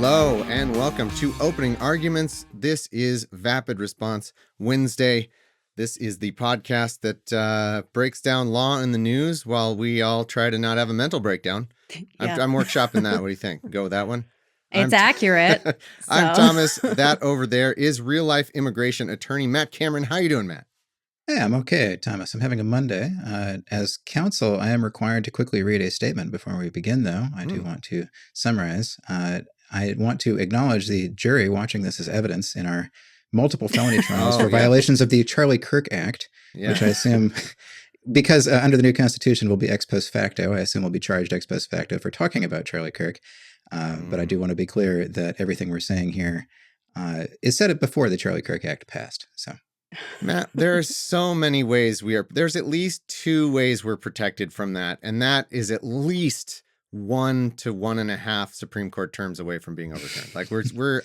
Hello and welcome to Opening Arguments. This is Vapid Response Wednesday. This is the podcast that breaks down law in the news while we all try to not have a mental breakdown. Yeah. I'm workshopping that. What do you think? Go with that one? It's accurate. I'm Thomas. That over there is real-life immigration attorney Matt Cameron. How you doing, Matt? Hey, I'm okay, Thomas. I'm having a Monday. As counsel, I am required to quickly read a statement before we begin, though. I do want to summarize. I want to acknowledge the jury watching this as evidence in our multiple felony trials for violations of the Charlie Kirk Act, which I assume, because under the new Constitution will be ex post facto, I assume we'll be charged ex post facto for talking about Charlie Kirk. But I do want to be clear that everything we're saying here is said before the Charlie Kirk Act passed. So, Matt, there are so many ways there's at least 2 ways we're protected from that. And that is at least 1 to 1.5 Supreme Court terms away from being overturned. Like I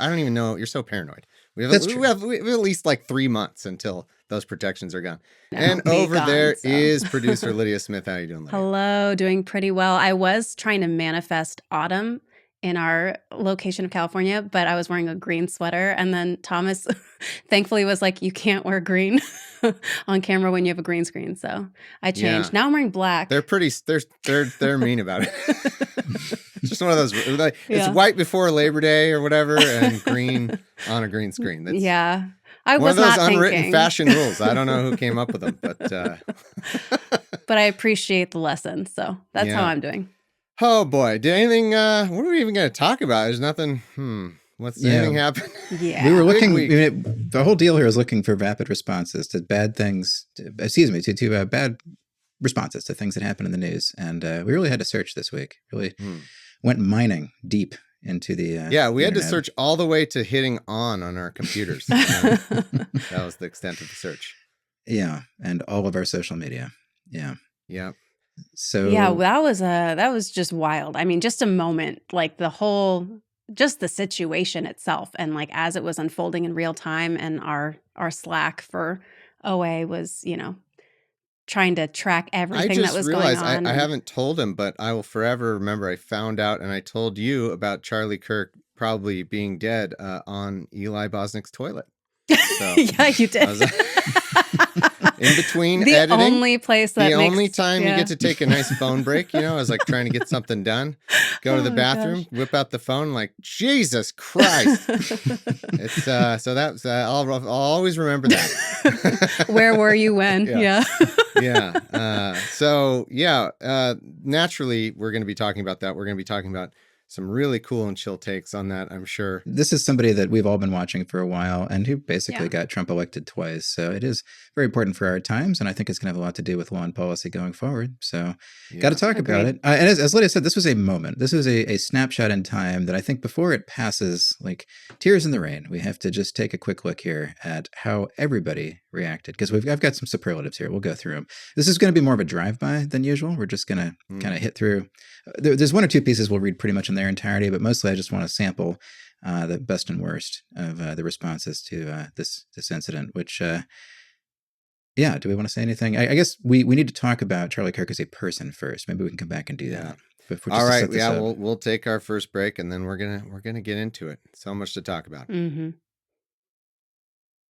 don't even know. You're so paranoid. We have at least like 3 months until those protections are gone. And over there is producer Lydia Smith. How are you doing, Lydia? Hello, doing pretty well. I was trying to manifest autumn in our location of California, but I was wearing a green sweater. And then Thomas thankfully was like, you can't wear green on camera when you have a green screen. So I changed. Now I'm wearing black. They're they're mean about it. Just one of those, like, it's white before Labor Day or whatever, and green on a green screen. That's I was one of those not unwritten thinking. fashion rules. I don't know who came up with them, but but I appreciate the lesson. So that's how I'm doing. Oh boy, did anything? What are we even going to talk about? There's nothing. Anything happen? Yeah, we were looking. The whole deal here is looking for vapid responses to bad things. To bad responses to things that happen in the news, and we really had to search this week. Really went mining deep into the we had to search all the way to hitting on our computers. That was the extent of the search. Yeah, and all of our social media. Yeah. So that was just wild. I mean, just a moment, like just the situation itself, and like as it was unfolding in real time, and our Slack for OA was, trying to track everything that was going on. I haven't told him, but I will forever remember I found out, and I told you about Charlie Kirk probably being dead on Eli Bosnick's toilet. So, yeah, you did. In between the editing, only place that only time you get to take a nice phone break, I was like trying to get something done, go to the bathroom, whip out the phone, like, Jesus Christ. It's so that's I'll always remember that. Where were you when? Naturally we're going to be talking about that. We're going to be talking about some really cool and chill takes on that, I'm sure. This is somebody that we've all been watching for a while and who basically got Trump elected twice. So it is very important for our times. And I think it's going to have a lot to do with law and policy going forward. So got to talk about it. And as Lydia said, this was a moment. This was a snapshot in time that I think before it passes, like tears in the rain, we have to just take a quick look here at how everybody reacted. Because I've got some superlatives here. We'll go through them. This is going to be more of a drive-by than usual. We're just going to kind of hit through. There's 1 or 2 pieces we'll read pretty much in their entirety, but mostly I just want to sample the best and worst of the responses to this incident, which, do we want to say anything? I guess we need to talk about Charlie Kirk as a person first. Maybe we can come back and do that. All right. We'll take our first break, and then we're gonna get into it. So much to talk about. Mm-hmm.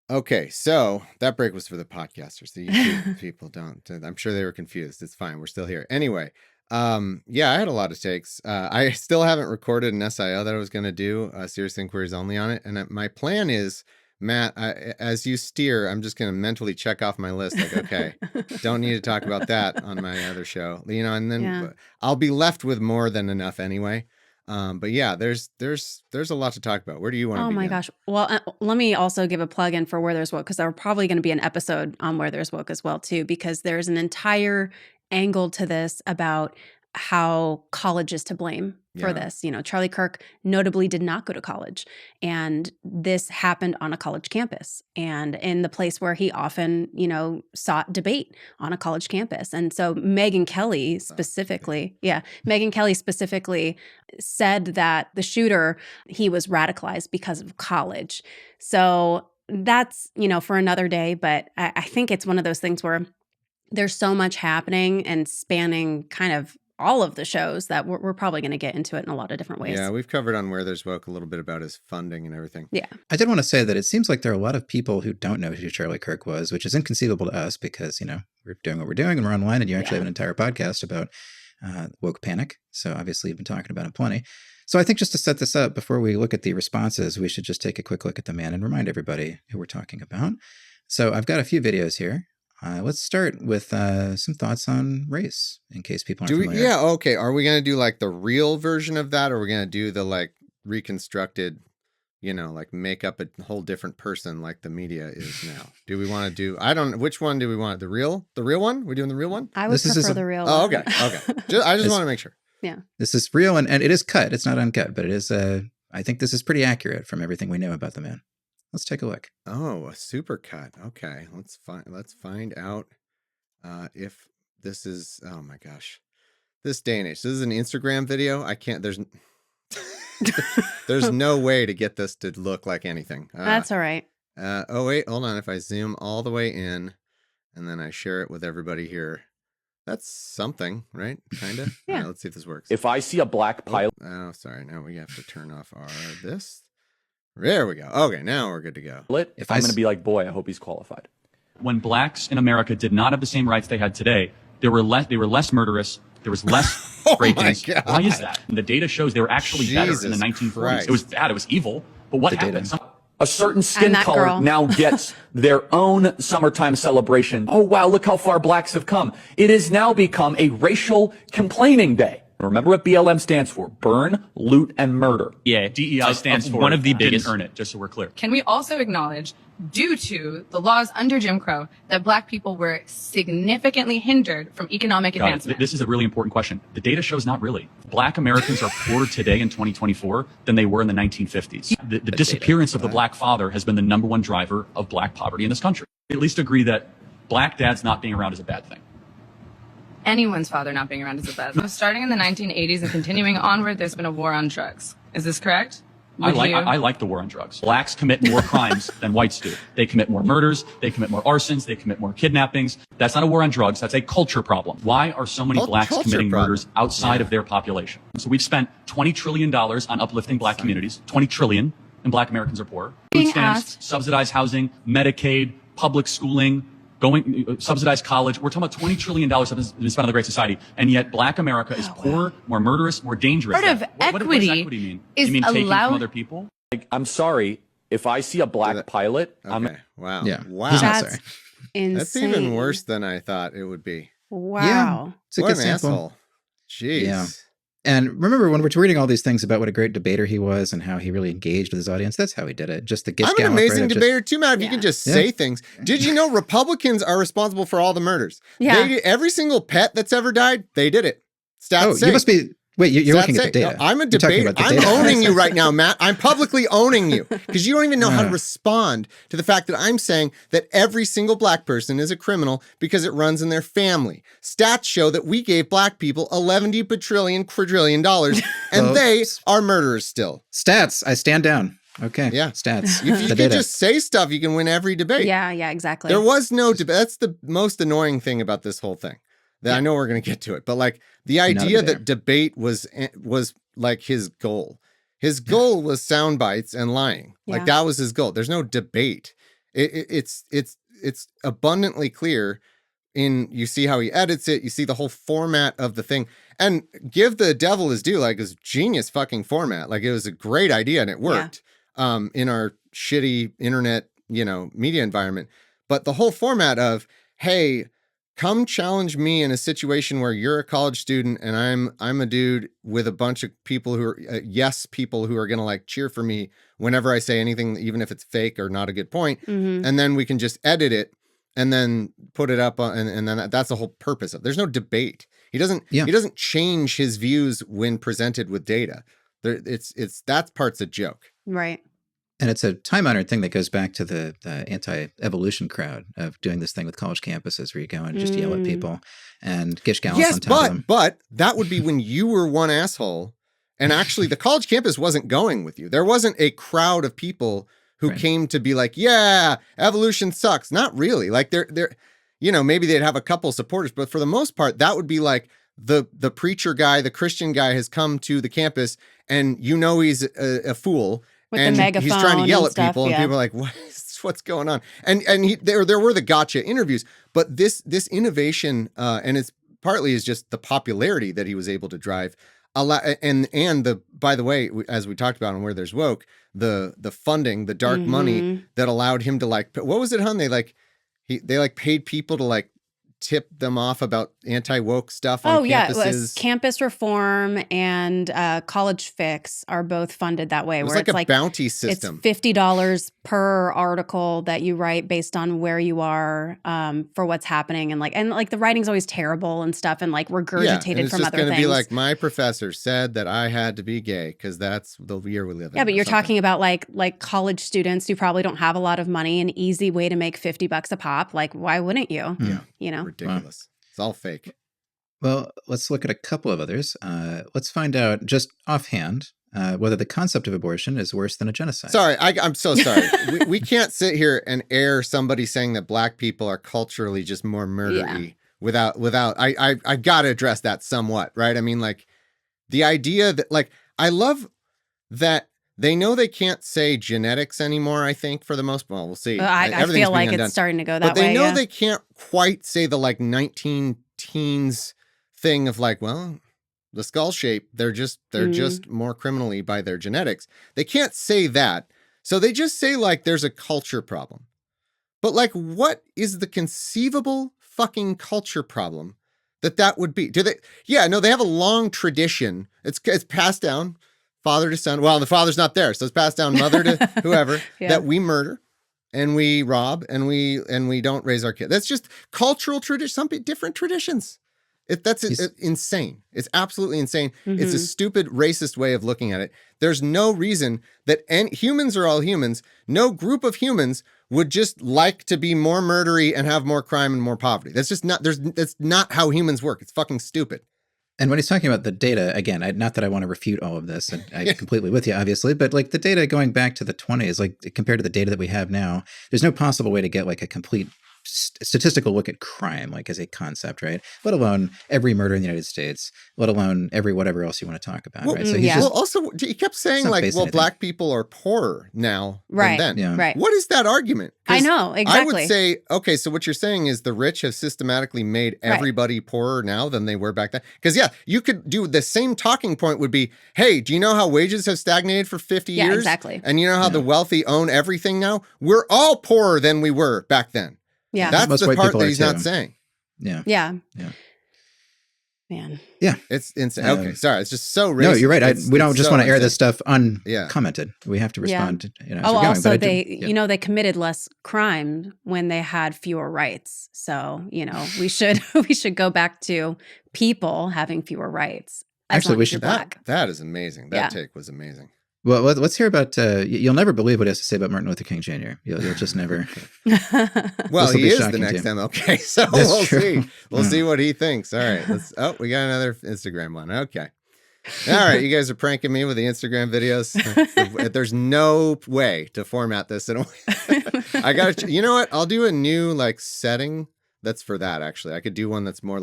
Okay, so that break was for the podcasters. The YouTube people don't. I'm sure they were confused. It's fine. We're still here. Anyway. I had a lot of takes. I still haven't recorded an SIO that I was going to do serious inquiries only on it. And my plan is, Matt, as you steer, I'm just going to mentally check off my list. Like, okay, don't need to talk about that on my other show, and then I'll be left with more than enough anyway. But yeah, there's a lot to talk about. Where do you want to begin? Oh my gosh. Well, let me also give a plug in for Where There's Woke, because there are probably going to be an episode on Where There's Woke as well too, because there's an entire angle to this about how college is to blame for this. Charlie Kirk notably did not go to college, and this happened on a college campus and in the place where he often, sought debate on a college campus. And so Megyn Kelly specifically said that the shooter, he was radicalized because of college. So that's, for another day, but I think it's one of those things where there's so much happening and spanning kind of all of the shows that we're probably going to get into it in a lot of different ways. Yeah, we've covered on Where There's Woke a little bit about his funding and everything. Yeah. I did want to say that it seems like there are a lot of people who don't know who Charlie Kirk was, which is inconceivable to us because, we're doing what we're doing and we're online, and you actually have an entire podcast about woke panic. So obviously you've been talking about him plenty. So I think just to set this up, before we look at the responses, we should just take a quick look at the man and remind everybody who we're talking about. So I've got a few videos here. Let's start with some thoughts on race, in case people aren't familiar. Yeah, okay. Are we going to do like the real version of that, or are we going to do the like reconstructed, like make up a whole different person like the media is now? Do we want to do, which one do we want? The real one? We're doing the real one? I would prefer the real one. Oh, okay. I just want to make sure. Yeah. This is real, and it is cut. It's not uncut, but it is, I think this is pretty accurate from everything we know about the man. Let's take a look. Oh, a super cut. Okay. Let's find out if this is, oh my gosh, this day and age. This is an Instagram video. There's no way to get this to look like anything. That's all right. Oh wait, hold on. If I zoom all the way in and then I share it with everybody here, that's something, right? Kind of. Yeah. Right, let's see if this works. If I see a black pilot. Oh, sorry. Now we have to turn off this. There we go. Okay, now we're good to go. If I'm going to be like, boy, I hope he's qualified. When blacks in America did not have the same rights they had today, they were less murderous. There was less break-ins. Why is that? And the data shows they were actually better in the 1940s. Christ. It was bad. It was evil. But what happened? A certain skin color now gets their own summertime celebration. Oh, wow, look how far blacks have come. It has now become a racial complaining day. Remember what BLM stands for: burn, loot, and murder. Yeah, DEI stands for one of the biggest. Didn't earn it, just so we're clear. Can we also acknowledge, due to the laws under Jim Crow, that black people were significantly hindered from economic advancement? This is a really important question. The data shows not really. Black Americans are poorer today in 2024 than they were in the 1950s. The disappearance of the black father has been the #1 driver of black poverty in this country. At least agree that black dads not being around is a bad thing. Anyone's father not being around is a bad thing. Starting in the 1980s and continuing onward, there's been a war on drugs. Is this correct? I like the war on drugs. Blacks commit more crimes than whites do. They commit more murders. They commit more arsons. They commit more kidnappings. That's not a war on drugs. That's a culture problem. Why are so many blacks committing murders outside of their population? So we've spent $20 trillion on uplifting black communities. $20 trillion, and black Americans are poor. Food stamps, subsidized housing, Medicaid, public schooling, subsidized college. We're talking about $20 trillion that's been spent on the Great Society, and yet black America is poorer, more murderous, more dangerous. Part of equity what does equity mean? You mean taking from other people? Like, I'm sorry, if I see a black pilot, Okay. Wow. Yeah. Wow. That's insane. That's even worse than I thought it would be. Wow. Yeah. It's a What good an sample. asshole. Jeez. Yeah. And remember, when we're reading all these things about what a great debater he was and how he really engaged with his audience, that's how he did it. Just the gish I'm an gallop, amazing right? debater too, Matt. If you can just say things. Did you know Republicans are responsible for all the murders? Yeah. Every single pet that's ever died, they did it. Stats say. You must be. Wait, you're looking at the data. No, I'm a debater. I'm owning you right now, Matt. I'm publicly owning you because you don't even know how to respond to the fact that I'm saying that every single black person is a criminal because it runs in their family. Stats show that we gave black people $11 quadrillion, and they are murderers still. Stats. I stand down. Okay. Yeah. Stats. If you can just say stuff, you can win every debate. Yeah, exactly. There was no debate. That's the most annoying thing about this whole thing. I know we're going to get to it, but like the idea that debate was like his goal. His goal was sound bites and lying. Like that was his goal. There's no debate. It's abundantly clear you see how he edits it. You see the whole format of the thing, and give the devil his due. Like his genius fucking format. Like it was a great idea and it worked in our shitty internet, media environment. But the whole format of, hey, come challenge me in a situation where you're a college student and I'm a dude with a bunch of people who are people who are going to like cheer for me whenever I say anything, even if it's fake or not a good point. Mm-hmm. And then we can just edit it and then put it up and then that's the whole purpose of. There's no debate. He doesn't change his views when presented with data. It's that part's a joke. Right. And it's a time-honored thing that goes back to the anti-evolution crowd of doing this thing with college campuses where you go and just yell at people and gish gallons on top of them. But that would be when you were one asshole and actually the college campus wasn't going with you. There wasn't a crowd of people who came to be like, yeah, evolution sucks. Not really. Like they're maybe they'd have a couple supporters, but for the most part, that would be like the preacher guy, the Christian guy has come to the campus, and he's a fool. With and the megaphone he's trying to yell at stuff, people, and people are like, what's going on? And there were the gotcha interviews, but this innovation, and it's partly is just the popularity that he was able to drive. And by the way, as we talked about on Where There's Woke, the funding, the dark money that allowed him to what was it, hon? They paid people to tip them off about anti-woke stuff on campuses. It was Campus Reform and College Fix are both funded that way. It was it's a bounty system. It's $50 per article that you write based on where you are for what's happening, and the writing's always terrible and stuff, and regurgitated from other things. It's just going to be my professor said that I had to be gay because that's the year we live in. Yeah, but you're talking about like college students who probably don't have a lot of money, an easy way to make $50 a pop. Why wouldn't you? Yeah. Ridiculous. Wow. It's all fake. Well, let's look at a couple of others. Let's find out just offhand whether the concept of abortion is worse than a genocide. Sorry, I'm so sorry. we can't sit here and air somebody saying that black people are culturally just more murdery without. I got to address that somewhat, right? I mean, the idea that I love that. They know they can't say genetics anymore, I think, for the most part. Well, we'll see. I feel like it's starting to go that way. But they know they can't quite say the 19 teens thing of the skull shape. They're just more criminally by their genetics. They can't say that. So they just say there's a culture problem. But what is the conceivable fucking culture problem that would be? Do they? Yeah, no, they have a long tradition. It's passed down. Father to son. Well, the father's not there, so it's passed down mother to whoever that we murder and we rob and we don't raise our kids. That's just cultural tradition. Some different traditions. That's insane. It's absolutely insane. Mm-hmm. It's a stupid racist way of looking at it. There's no reason that humans are all humans. No group of humans would just like to be more murdery and have more crime and more poverty. That's just not. That's not how humans work. It's fucking stupid. And when he's talking about the data, again, not that I want to refute all of this, and I'm completely with you, obviously, but the data going back to the 20s, compared to the data that we have now, there's no possible way to get a complete statistical look at crime, as a concept, right? Let alone every murder in the United States, let alone every whatever else you want to talk about, right? So also, he kept saying black people are poorer now than then. Yeah. Right. What is that argument? I know, exactly. I would say, okay, so what you're saying is the rich have systematically made everybody poorer now than they were back then. Because you could do the same talking point would be, hey, do you know how wages have stagnated for 50 years? Exactly. And you know how the wealthy own everything now? We're all poorer than we were back then. Yeah. That's most the part that he's too. not saying. Yeah. Yeah. Yeah. Man. Yeah. It's insane. Okay, sorry. It's just so racist. No, you're right. We don't just want to air this stuff uncommented. We have to respond also they committed less crime when they had fewer rights. So, we should go back to people having fewer rights. Actually, we should. That is amazing. That take was amazing. Well, let's hear about. You'll never believe what he has to say about Martin Luther King Jr. You'll just never. Well, he is the next MLK, so we'll see. We'll see what he thinks. All right. We got another Instagram one. Okay. All right. You guys are pranking me with the Instagram videos. There's no way to format this in a way. I got. You know what? I'll do a new setting that's for that. Actually, I could do one that's more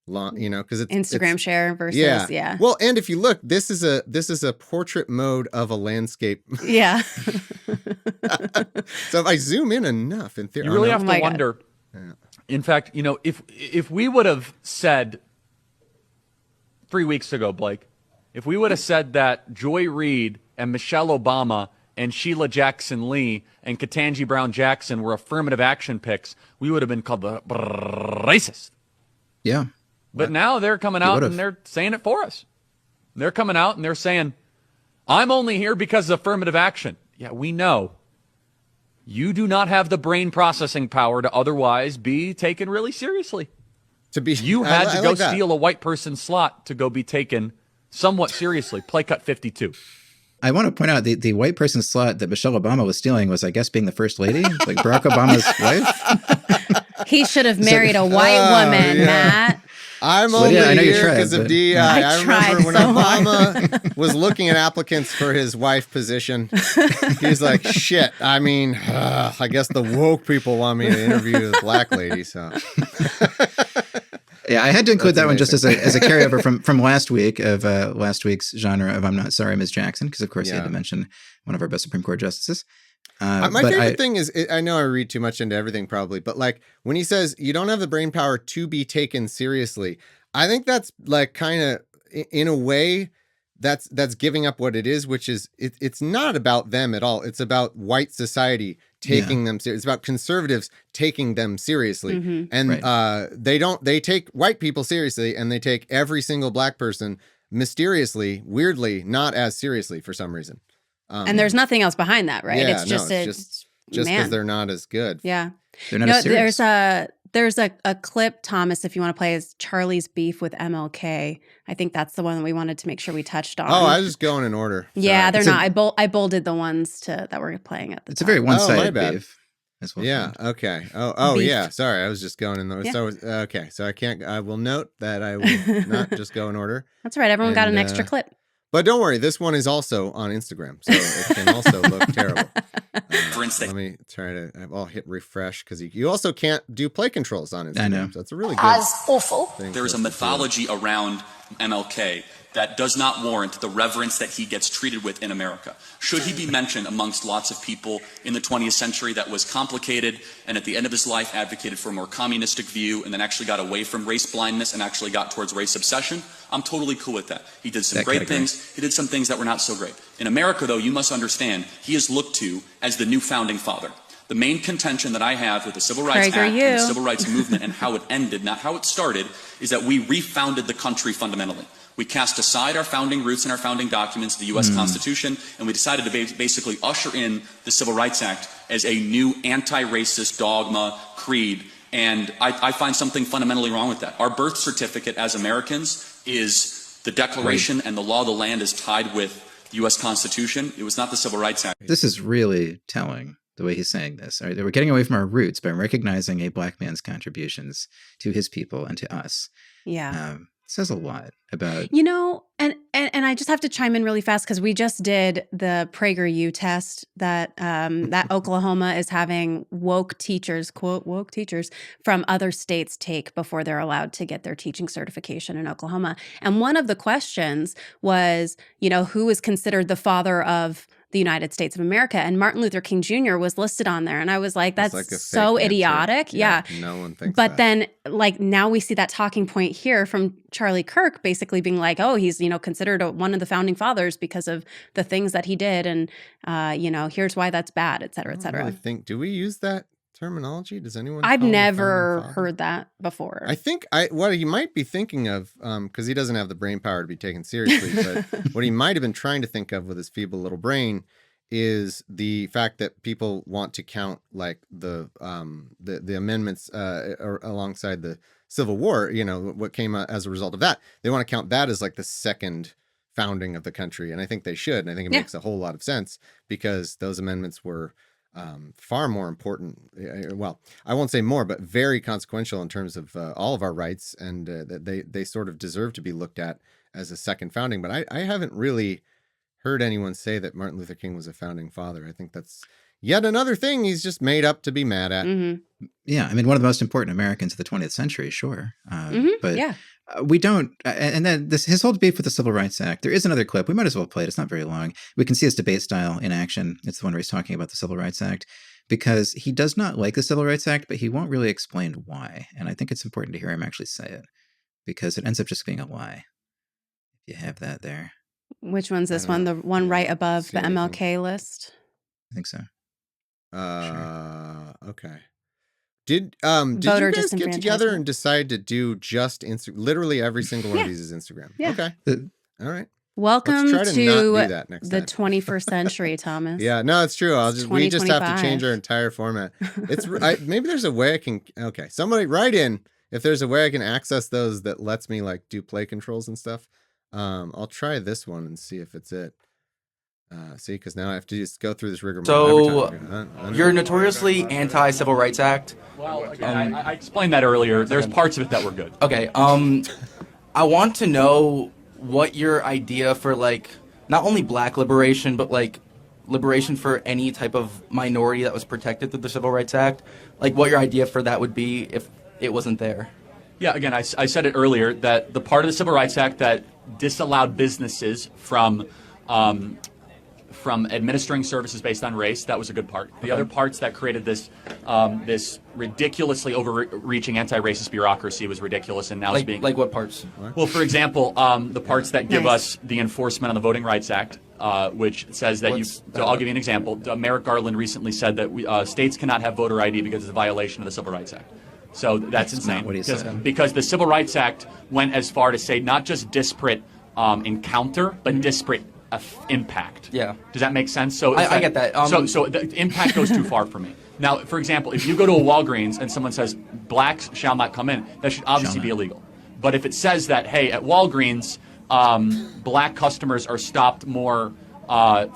long, because it's Instagram share versus Well, and if you look, this is a portrait mode of a landscape. Yeah. So if I zoom in enough, in theory, you really have to wonder. Yeah. In fact, if we would have said 3 weeks ago, Blake, if we would have said that Joy Reid and Michelle Obama and Sheila Jackson Lee and Ketanji Brown Jackson were affirmative action picks, we would have been called the racist. Yeah. But now they're coming out and they're saying it for us. They're coming out and they're saying, I'm only here because of affirmative action. Yeah, we know. You do not have the brain processing power to otherwise be taken really seriously. You had to go steal a white person's slot to go be taken somewhat seriously. Play cut 52. I want to point out the white person's slot that Michelle Obama was stealing was, I guess, being the first lady, Barack Obama's wife. He should have married a white woman, Matt. I'm only here because of DEI. I remember when Obama was looking at applicants for his wife position. He's like, shit, I mean, I guess the woke people want me to interview the black lady. So Yeah, I had to include that one just as a carryover from last week of last week's genre of I'm Not Sorry, Ms. Jackson, because of course he had to mention one of our best Supreme Court justices. My favorite thing is, I know I read too much into everything probably, but like when he says you don't have the brain power to be taken seriously, I think that's like kind of in a way that's giving up what it is, which is it's not about them at all. It's about white society taking them serious. It's about conservatives taking them seriously. And they take white people seriously, and they take every single black person mysteriously, weirdly, not as seriously for some reason. And there's nothing else behind that, right? Yeah, it's just because they're not as good. Yeah. They're not as serious. There's a clip, Thomas, if you want to play, is Charlie's beef with MLK. I think that's the one that we wanted to make sure we touched on. Oh, I was just going in order. Sorry. Yeah, they're not. I bolded the ones that were playing at the time. It's a very one-sided beef. Well, yeah. Okay. Oh, yeah. Sorry, I was just going in the. Yeah. So okay. So I can't. I will note that I will not just go in order. That's right. Everyone got an extra clip. But don't worry, this one is also on Instagram, so it can also look terrible. For instance, let me try to. I'll hit refresh because you also can't do play controls on Instagram. I know. So it's a really good. As awful. There's a mythology around MLK that does not warrant the reverence that he gets treated with in America. Should he be mentioned amongst lots of people in the 20th century that was complicated and at the end of his life advocated for a more communistic view and then actually got away from race blindness and actually got towards race obsession? I'm totally cool with that. He did some great things. He did some things that were not so great. In America, though, you must understand, he is looked to as the new founding father. The main contention that I have with the Civil Rights Act and the Civil Rights Movement and how it ended, not how it started, is that we refounded the country fundamentally. We cast aside our founding roots and our founding documents, the U.S. Constitution, and we decided to basically usher in the Civil Rights Act as a new anti-racist dogma, creed, and I find something fundamentally wrong with that. Our birth certificate as Americans is the Declaration, and the law of the land is tied with the U.S. Constitution. It was not the Civil Rights Act. This is really telling, the way he's saying this. Right? We're getting away from our roots by recognizing a black man's contributions to his people and to us. Yeah. Says a lot about, and I just have to chime in really fast because we just did the PragerU test that that Oklahoma is having woke teachers, quote, woke teachers from other states take before they're allowed to get their teaching certification in Oklahoma. And one of the questions was, who is considered the father of the United States of America, and Martin Luther King Jr. was listed on there. And I was like, that's like so idiotic. Yeah. No one thinks But that. then now we see that talking point here from Charlie Kirk basically being like, oh, he's, considered one of the founding fathers because of the things that he did. And, here's why that's bad, et cetera, et cetera. Do we use that terminology? Does anyone? I've never heard that before. I think what he might be thinking of, because he doesn't have the brain power to be taken seriously, but what he might have been trying to think of with his feeble little brain is the fact that people want to count like the amendments alongside the Civil War, what came as a result of that. They want to count that as like the second founding of the country, and I think they should. And I think it makes a whole lot of sense because those amendments were far more important. Well, I won't say more, but very consequential in terms of all of our rights, and that they sort of deserve to be looked at as a second founding. But I haven't really heard anyone say that Martin Luther King was a founding father. I think that's yet another thing he's just made up to be mad at. Mm-hmm. Yeah, I mean, one of the most important Americans of the 20th century, sure. But we don't, and then his whole beef with the Civil Rights Act, there is another clip. We might as well play it. It's not very long. We can see his debate style in action. It's the one where he's talking about the Civil Rights Act, because he does not like the Civil Rights Act, but he won't really explain why. And I think it's important to hear him actually say it, because it ends up just being a lie. If you have that there. Which one's this one? The one right above the MLK list? I think so. Sure. Okay. Did you guys get together and decide to do just Instagram? Literally every single one of these is Instagram. Yeah. Okay. All right. Welcome to not do that next the time. 21st century, Thomas. Yeah, no, it's true. We just have to change our entire format. Maybe there's a way I can. Okay, somebody write in if there's a way I can access those that lets me like do play controls and stuff. I'll try this one and see if it's it. See, because now I have to just go through this rigmarole. So you're notoriously anti-Civil Rights Act. Well, again, I explained that earlier. There's parts of it that were good. Okay. I want to know what your idea for like not only black liberation, but like liberation for any type of minority that was protected through the Civil Rights Act. Like what your idea for that would be if it wasn't there. Yeah, again, I said it earlier that the part of the Civil Rights Act that disallowed businesses from administering services based on race, that was a good part. The other parts that created this this ridiculously overreaching anti-racist bureaucracy was ridiculous, and now it's being... Like what parts? Well, for example, the parts that give us the enforcement on the Voting Rights Act, which says that so I'll give you an example. Merrick Garland recently said that states cannot have voter ID because it's a violation of the Civil Rights Act. So that's insane. Not what he said. Because the Civil Rights Act went as far to say not just disparate encounter, but disparate impact. Yeah. Does that make sense? So I get that. So the impact goes too far for me. Now, for example, if you go to a Walgreens and someone says blacks shall not come in, that should obviously be illegal. But if it says that, hey, at Walgreens, black customers are stopped more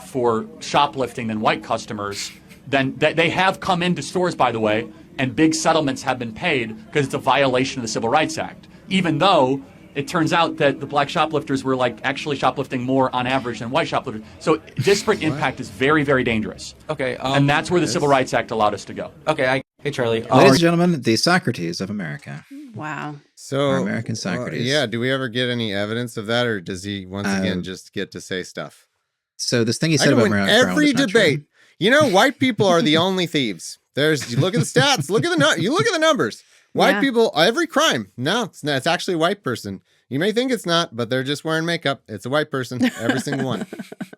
for shoplifting than white customers, then they have come into stores, by the way, and big settlements have been paid because it's a violation of the Civil Rights Act, even though it turns out that the black shoplifters were actually shoplifting more on average than white shoplifters. So disparate impact is very, very dangerous. Okay. And that's where the Civil Rights Act allowed us to go. Okay. Hey, Charlie. Ladies and gentlemen, the Socrates of America. Wow. So Our American Socrates. Yeah. Do we ever get any evidence of that, or does he once again just get to say stuff? So this thing he said about Marilyn every debate. You know, white people are the only thieves. You look at the stats. Look at the numbers. White people, every crime. No, it's actually a white person. You may think it's not, but they're just wearing makeup. It's a white person, every single one.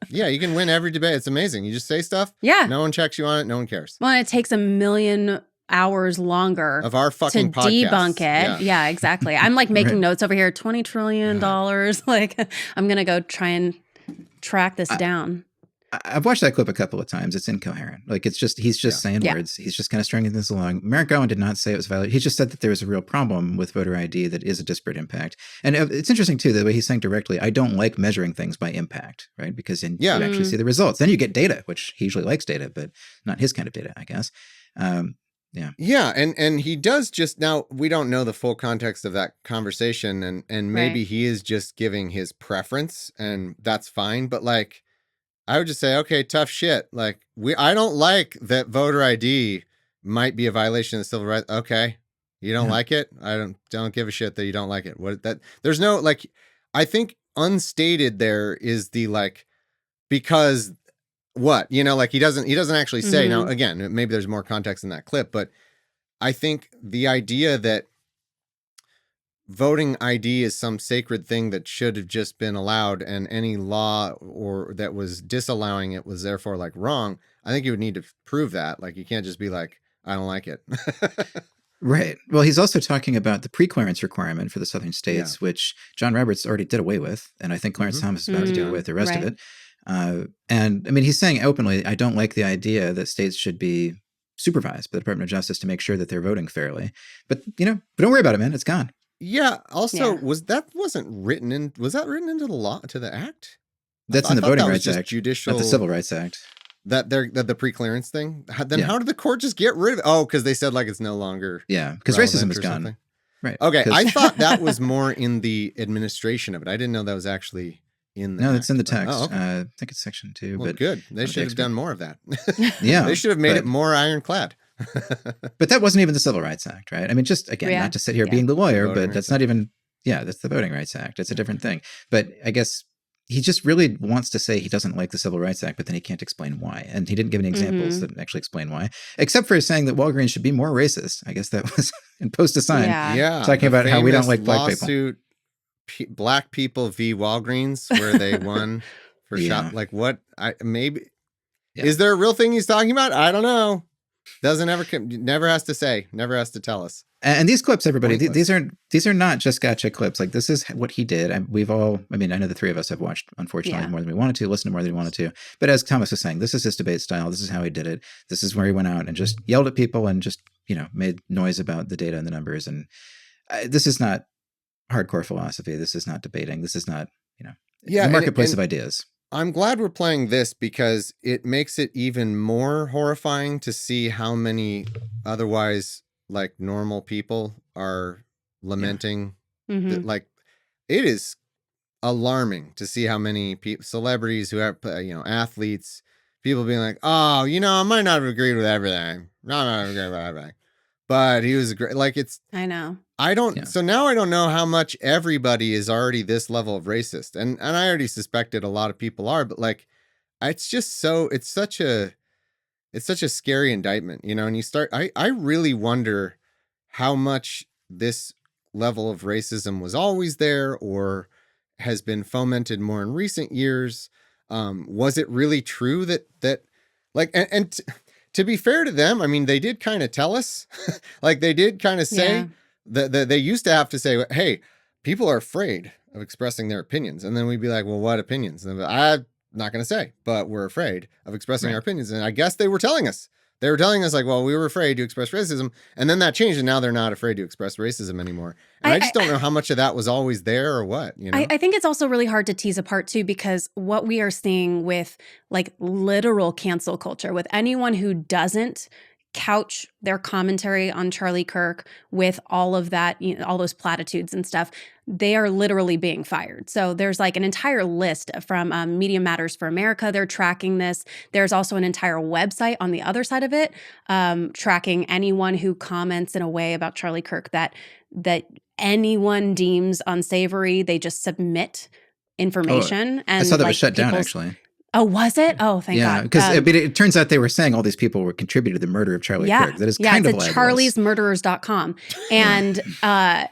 Yeah, you can win every debate. It's amazing. You just say stuff. Yeah. No one checks you on it. No one cares. Well, and it takes 1 million hours longer of our fucking to podcast. debunk it. Yeah, exactly. I'm making notes over here. $20 trillion. I'm going to go try and track this down. I've watched that clip a couple of times. It's incoherent. He's just saying words. He's just kind of stringing this along. Merrick Garland did not say it was violent. He just said that there was a real problem with voter ID that is a disparate impact. And it's interesting, too, the way he's saying directly, I don't like measuring things by impact, right? Because then you actually see the results. Then you get data, which he usually likes data, but not his kind of data, I guess. Yeah, and he does just now. We don't know the full context of that conversation, and maybe he is just giving his preference, and that's fine. But I would just say, okay, tough shit. I don't like that voter ID might be a violation of the civil rights. Okay, you don't like it. I don't give a shit that you don't like it. There's no I think unstated there is the because. What he doesn't actually say. Now again, maybe there's more context in that clip, but I think the idea that voting ID is some sacred thing that should have just been allowed, and any law or that was disallowing it was therefore wrong. I think you would need to prove that. You can't just be I don't like it. Right. Well, he's also talking about the pre-clearance requirement for the southern states, which John Roberts already did away with, and I think Clarence Thomas is about to do away with the rest of it. And I mean, he's saying openly, I don't like the idea that states should be supervised by the Department of Justice to make sure that they're voting fairly. But don't worry about it, man. It's gone. Yeah. Also, was that written into the law, to the act? That's in the Voting Rights Act, judicial, not the Civil Rights Act. That the pre-clearance thing. Then how did the court just get rid of it? Oh, because they said it's no longer. Yeah, because racism is gone. Something. Right. Okay, I thought that was more in the administration of it. I didn't know that was actually. No, that's in the text. Okay. I think it's section 2. Well, but good. They should have done more of that. Yeah. They should have made it more ironclad. But that wasn't even the Civil Rights Act, right? I mean, just again, not to sit here being the lawyer, but that's not even, that's the Voting Rights Act. It's a different thing. But I guess he just really wants to say he doesn't like the Civil Rights Act, but then he can't explain why. And he didn't give any examples that actually explain why, except for saying that Walgreens should be more racist. I guess that was in post a sign. Yeah. Talking about how we don't like black people. Black people v. Walgreens, where they won for shop. What? Is there a real thing he's talking about? I don't know. Never has to say. Never has to tell us. And these clips, everybody, these are not just gotcha clips. This is what he did. I know the three of us have watched, unfortunately, more than we wanted to, listened to more than we wanted to. But as Thomas was saying, this is his debate style. This is how he did it. This is where he went out and just yelled at people and just made noise about the data and the numbers. And this is not hardcore philosophy. This is not debating. This is not, the marketplace of ideas. I'm glad we're playing this because it makes it even more horrifying to see how many otherwise normal people are lamenting. It is alarming to see how many celebrities who have, athletes, people being oh, I might not have agreed with everything. No, I not agree with everything. But he was great. I know. I don't. So now I don't know how much everybody is already this level of racist, and I already suspected a lot of people are, but like, it's just so it's such a scary indictment, you know. And you start. I really wonder how much this level of racism was always there, or has been fomented more in recent years. Was it really true that like to be fair to them, I mean, they did kind of tell us, like they did kind of say. They used to have to say, hey, people are afraid of expressing their opinions. And then we'd be like, well, what opinions? And I'm not going to say, but we're afraid of expressing our opinions. And I guess they were telling us. They were telling us like, well, we were afraid to express racism. And then that changed. And now they're not afraid to express racism anymore. And I just don't know how much of that was always there or what. You know? I think it's also really hard to tease apart, too, because what we are seeing with like literal cancel culture, with anyone who doesn't couch their commentary on Charlie Kirk with all of that, you know, all those platitudes and stuff, they are literally being fired. So there's like an entire list from Media Matters for America. They're tracking this. There's also an entire website on the other side of it, tracking anyone who comments in a way about Charlie Kirk that anyone deems unsavory. They just submit information. And I saw that like, was shut down, actually. Oh, was it? Oh, thank God. Yeah, because it turns out they were saying all these people were contributing to the murder of Charlie Kirk. That is kind of libelous. charliesmurderers.com. And And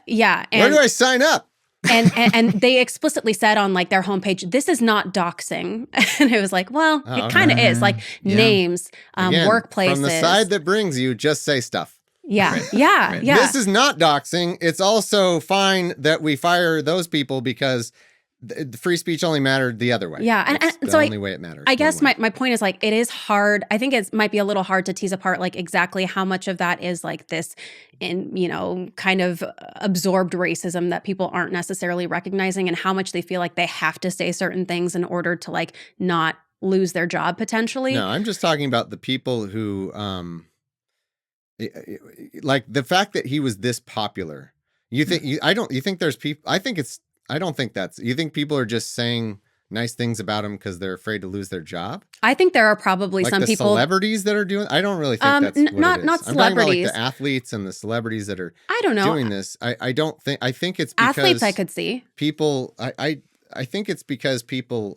where do I sign up? and they explicitly said on like their homepage, this is not doxing. And it was like, well, it kind of is. Like names, Again, workplaces. From the side that brings you, just say stuff. Yeah, yeah. This is not doxing. It's also fine that we fire those people because the free speech only mattered the other way. Yeah. And the so only way it matters. I guess my point is like, it is hard. I think it might be a little hard to tease apart like exactly how much of that is like this kind of absorbed racism that people aren't necessarily recognizing, and how much they feel like they have to say certain things in order to like not lose their job potentially. No, I'm just talking about the people who, like the fact that he was this popular. You think, you think there's people, I don't think you think people are just saying nice things about him because they're afraid to lose their job? I think there are probably like some the people, celebrities that are doing. I don't really think that's what not it is. not I'm talking about celebrities. like the athletes and the celebrities that are. I don't know. Doing this. I don't think. I think it's because athletes. I could see people. I think it's because people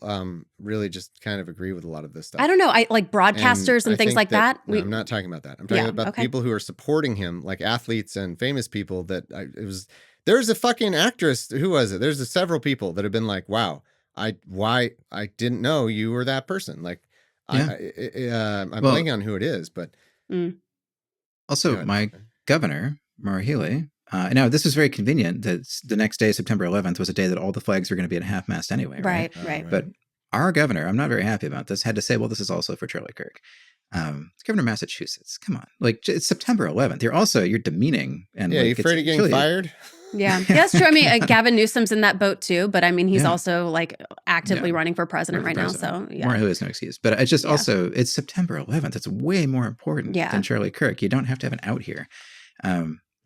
really just kind of agree with a lot of this stuff. I don't know. I like broadcasters and things like that. No, I'm not talking about that. I'm talking about people who are supporting him, like athletes and famous people. There's a fucking actress. Who was it? There's several people that have been like, wow, I didn't know you were that person. Like, I'm blanking on who it is, but also my governor, Maura Healey. Now, this was very convenient that the next day, September 11th, was a day that all the flags were going to be at half-mast anyway. Right. But our governor, I'm not very happy about this, had to say, well, this is also for Charlie Kirk. Governor of Massachusetts, come on. Like, it's September 11th. You're demeaning. And yeah, like, you're afraid of getting fired? Yeah, that's true. I mean, Gavin Newsom's in that boat too, but I mean, he's also like actively running for president right now. So Maura Healey has no excuse. But it's just also, it's September 11th. It's way more important than Charlie Kirk. You don't have to have an out here.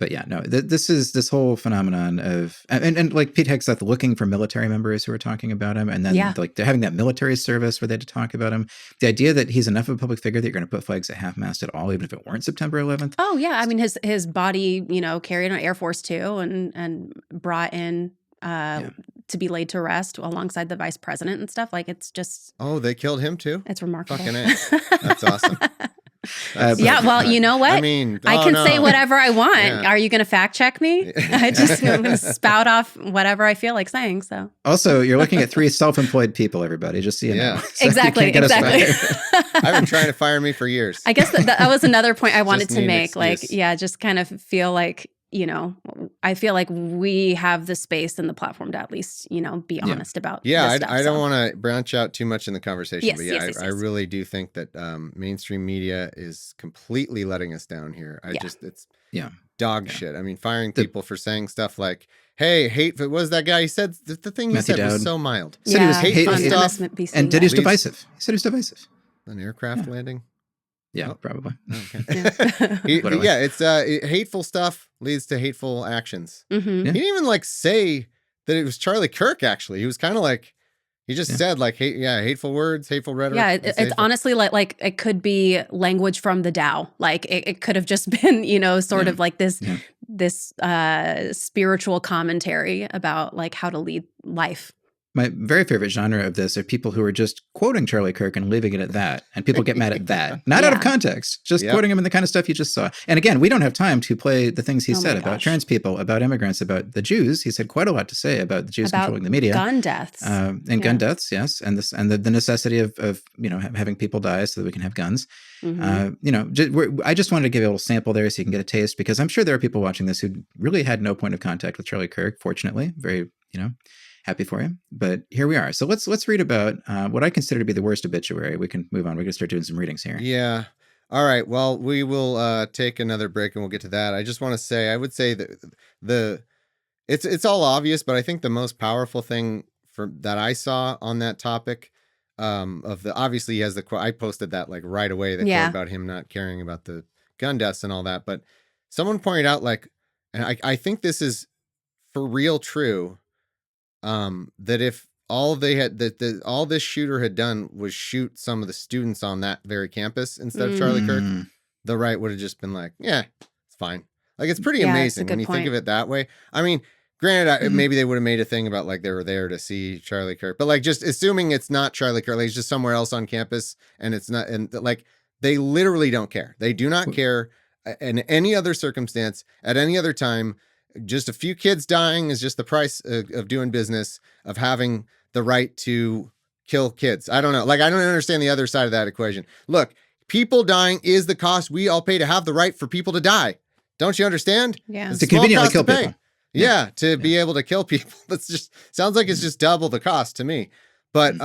But yeah, no, this whole phenomenon of, and like Pete Hegseth looking for military members who are talking about him. And then like they're having that military service where they had to talk about him. The idea that he's enough of a public figure that you're going to put flags at half-mast at all, even if it weren't September 11th. Oh yeah. I mean, his body, carried on Air Force Two and brought in to be laid to rest alongside the vice president and stuff. Like, it's just. Oh, they killed him too? It's remarkable. Fucking A. That's awesome. Well, you know what? I mean, I can say whatever I want. Yeah. Are you going to fact check me? I'm going to spout off whatever I feel like saying. So also, you're looking at 3 self-employed people, everybody. Just so you know. So exactly. I've been trying to fire me for years. I guess that was another point I wanted to make. Like, just kind of feel like, I feel like we have the space and the platform to at least, be honest about this stuff, I don't want to branch out too much in the conversation, yes, but yes. I really do think that mainstream media is completely letting us down here. It's dog shit. I mean, firing people for saying stuff like, hey, what was that guy? He said, the thing he said was so mild. He said he was hateful stuff, and that he was divisive. He said he was divisive. An aircraft landing? Yeah, probably. Okay. It's hateful stuff leads to hateful actions. Mm-hmm. He didn't even say that it was Charlie Kirk. Actually, he was kind of like he just said hateful words, hateful rhetoric. Yeah, it's honestly like it could be language from the Tao. Like it could have just been sort of like this spiritual commentary about like how to lead life. My very favorite genre of this are people who are just quoting Charlie Kirk and leaving it at that. And people get mad at that. Not out of context, just quoting him in the kind of stuff you just saw. And again, we don't have time to play the things he said about trans people, about immigrants, about the Jews. He said quite a lot to say about the Jews controlling the media. Gun deaths. Gun deaths, yes. And the necessity of having people die so that we can have guns. I just wanted to give you a little sample there so you can get a taste, because I'm sure there are people watching this who really had no point of contact with Charlie Kirk, fortunately. Very, happy for him. But here we are. So let's read about what I consider to be the worst obituary. We can move on. We're going to start doing some readings here. Yeah. All right. Well, we will take another break and we'll get to that. I just want to say, I would say that it's all obvious, but I think the most powerful thing that I saw on that topic obviously he has the quote. I posted that like right away, the quote about him not caring about the gun deaths and all that. But someone pointed out and I think this is for real true, that if all they had all this shooter had done was shoot some of the students on that very campus instead of Charlie Kirk, the right would have just been like, yeah, it's fine. Like, it's pretty amazing when you think of it that way. I mean, granted, maybe they would have made a thing about like they were there to see Charlie Kirk, but like just assuming it's not Charlie Kirk, like it's just somewhere else on campus, and it's not, and like they literally don't care. They do not care in any other circumstance at any other time. Just a few kids dying is just the price of doing business, of having the right to kill kids. I don't know. Like, I don't understand the other side of that equation. Look, people dying is the cost we all pay to have the right for people to die. Don't you understand? Yeah. It's to conveniently kill people. Yeah, to be able to kill people. That's just sounds like it's just double the cost to me. But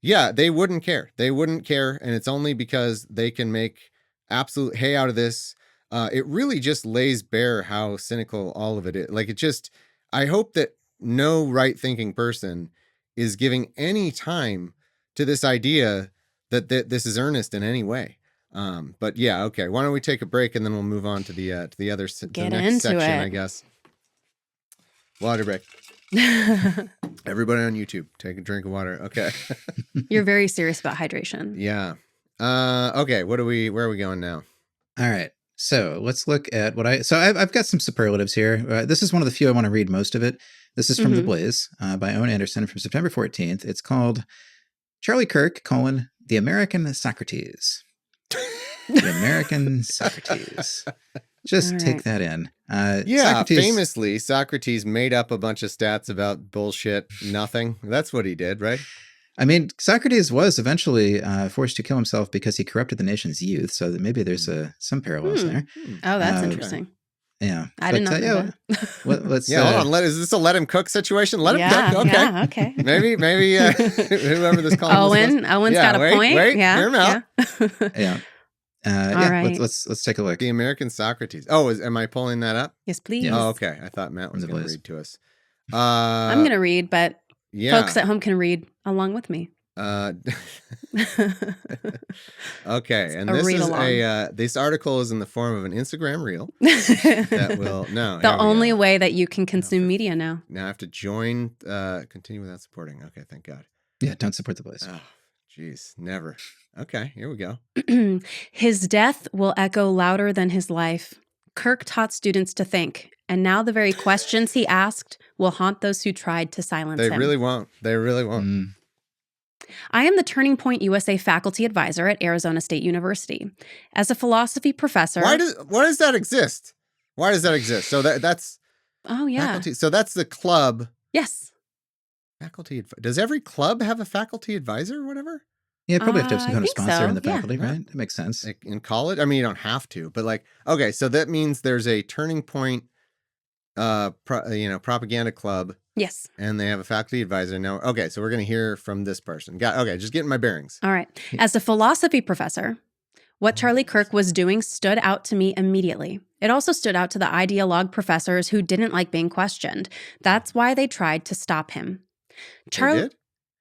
they wouldn't care. They wouldn't care, and it's only because they can make absolute hay out of this. It really just lays bare how cynical all of it is. Like, I hope that no right-thinking person is giving any time to this idea that this is earnest in any way. But yeah, okay. Why don't we take a break and then we'll move on to the other the next section, I guess. Water break. Everybody on YouTube, take a drink of water. Okay. You're very serious about hydration. Yeah. Okay. Where are we going now? All right. So let's look at I've got some superlatives here. This is one of the few I want to read most of it. This is from The Blaze by Owen Anderson from September 14th. It's called Charlie Kirk, The American Socrates. The American Socrates. Just take that in. Famously, Socrates made up a bunch of stats about bullshit, nothing. That's what he did, right? I mean, Socrates was eventually forced to kill himself because he corrupted the nation's youth, so that maybe there's some parallels there. Oh, that's interesting. Yeah. I didn't know that. Let's hold on. Is this a let him cook situation? Let him cook. Okay. Yeah, okay. Maybe whoever this columnist was. Owen's got a point. Wait, hear him out. Yeah. Right. Let's take a look. The American Socrates. Oh, am I pulling that up? Yes, please. Oh, okay. I thought Matt was going to read to us. I'm going to read, but folks at home can read along with me. Okay, and this article is in the form of an Instagram reel. That will the only way that you can consume media now. Now I have to join. Continue without supporting. Okay, thank God. Yeah, don't support the Blaze. Oh, jeez, never. Okay, here we go. His death will echo louder than his life. Kirk taught students to think, and now the very questions he asked will haunt those who tried to silence him. They really won't. They really won't. I am the Turning Point USA faculty advisor at Arizona State University. As a philosophy professor... Why does that exist? Why does that exist? So that's... Oh, yeah. Faculty, so that's the club. Yes. Faculty... Does every club have a faculty advisor or whatever? Yeah, probably have to have some kind of sponsor in the Yeah. faculty, right? That makes sense. Like in college? I mean, you don't have to, but like, okay, so that means there's a Turning Point, propaganda club. Yes. And they have a faculty advisor. Now, okay, so we're going to hear from this person. Okay, just getting my bearings. All right. As a philosophy professor, what Charlie Kirk was doing stood out to me immediately. It also stood out to the ideologue professors who didn't like being questioned. That's why they tried to stop him.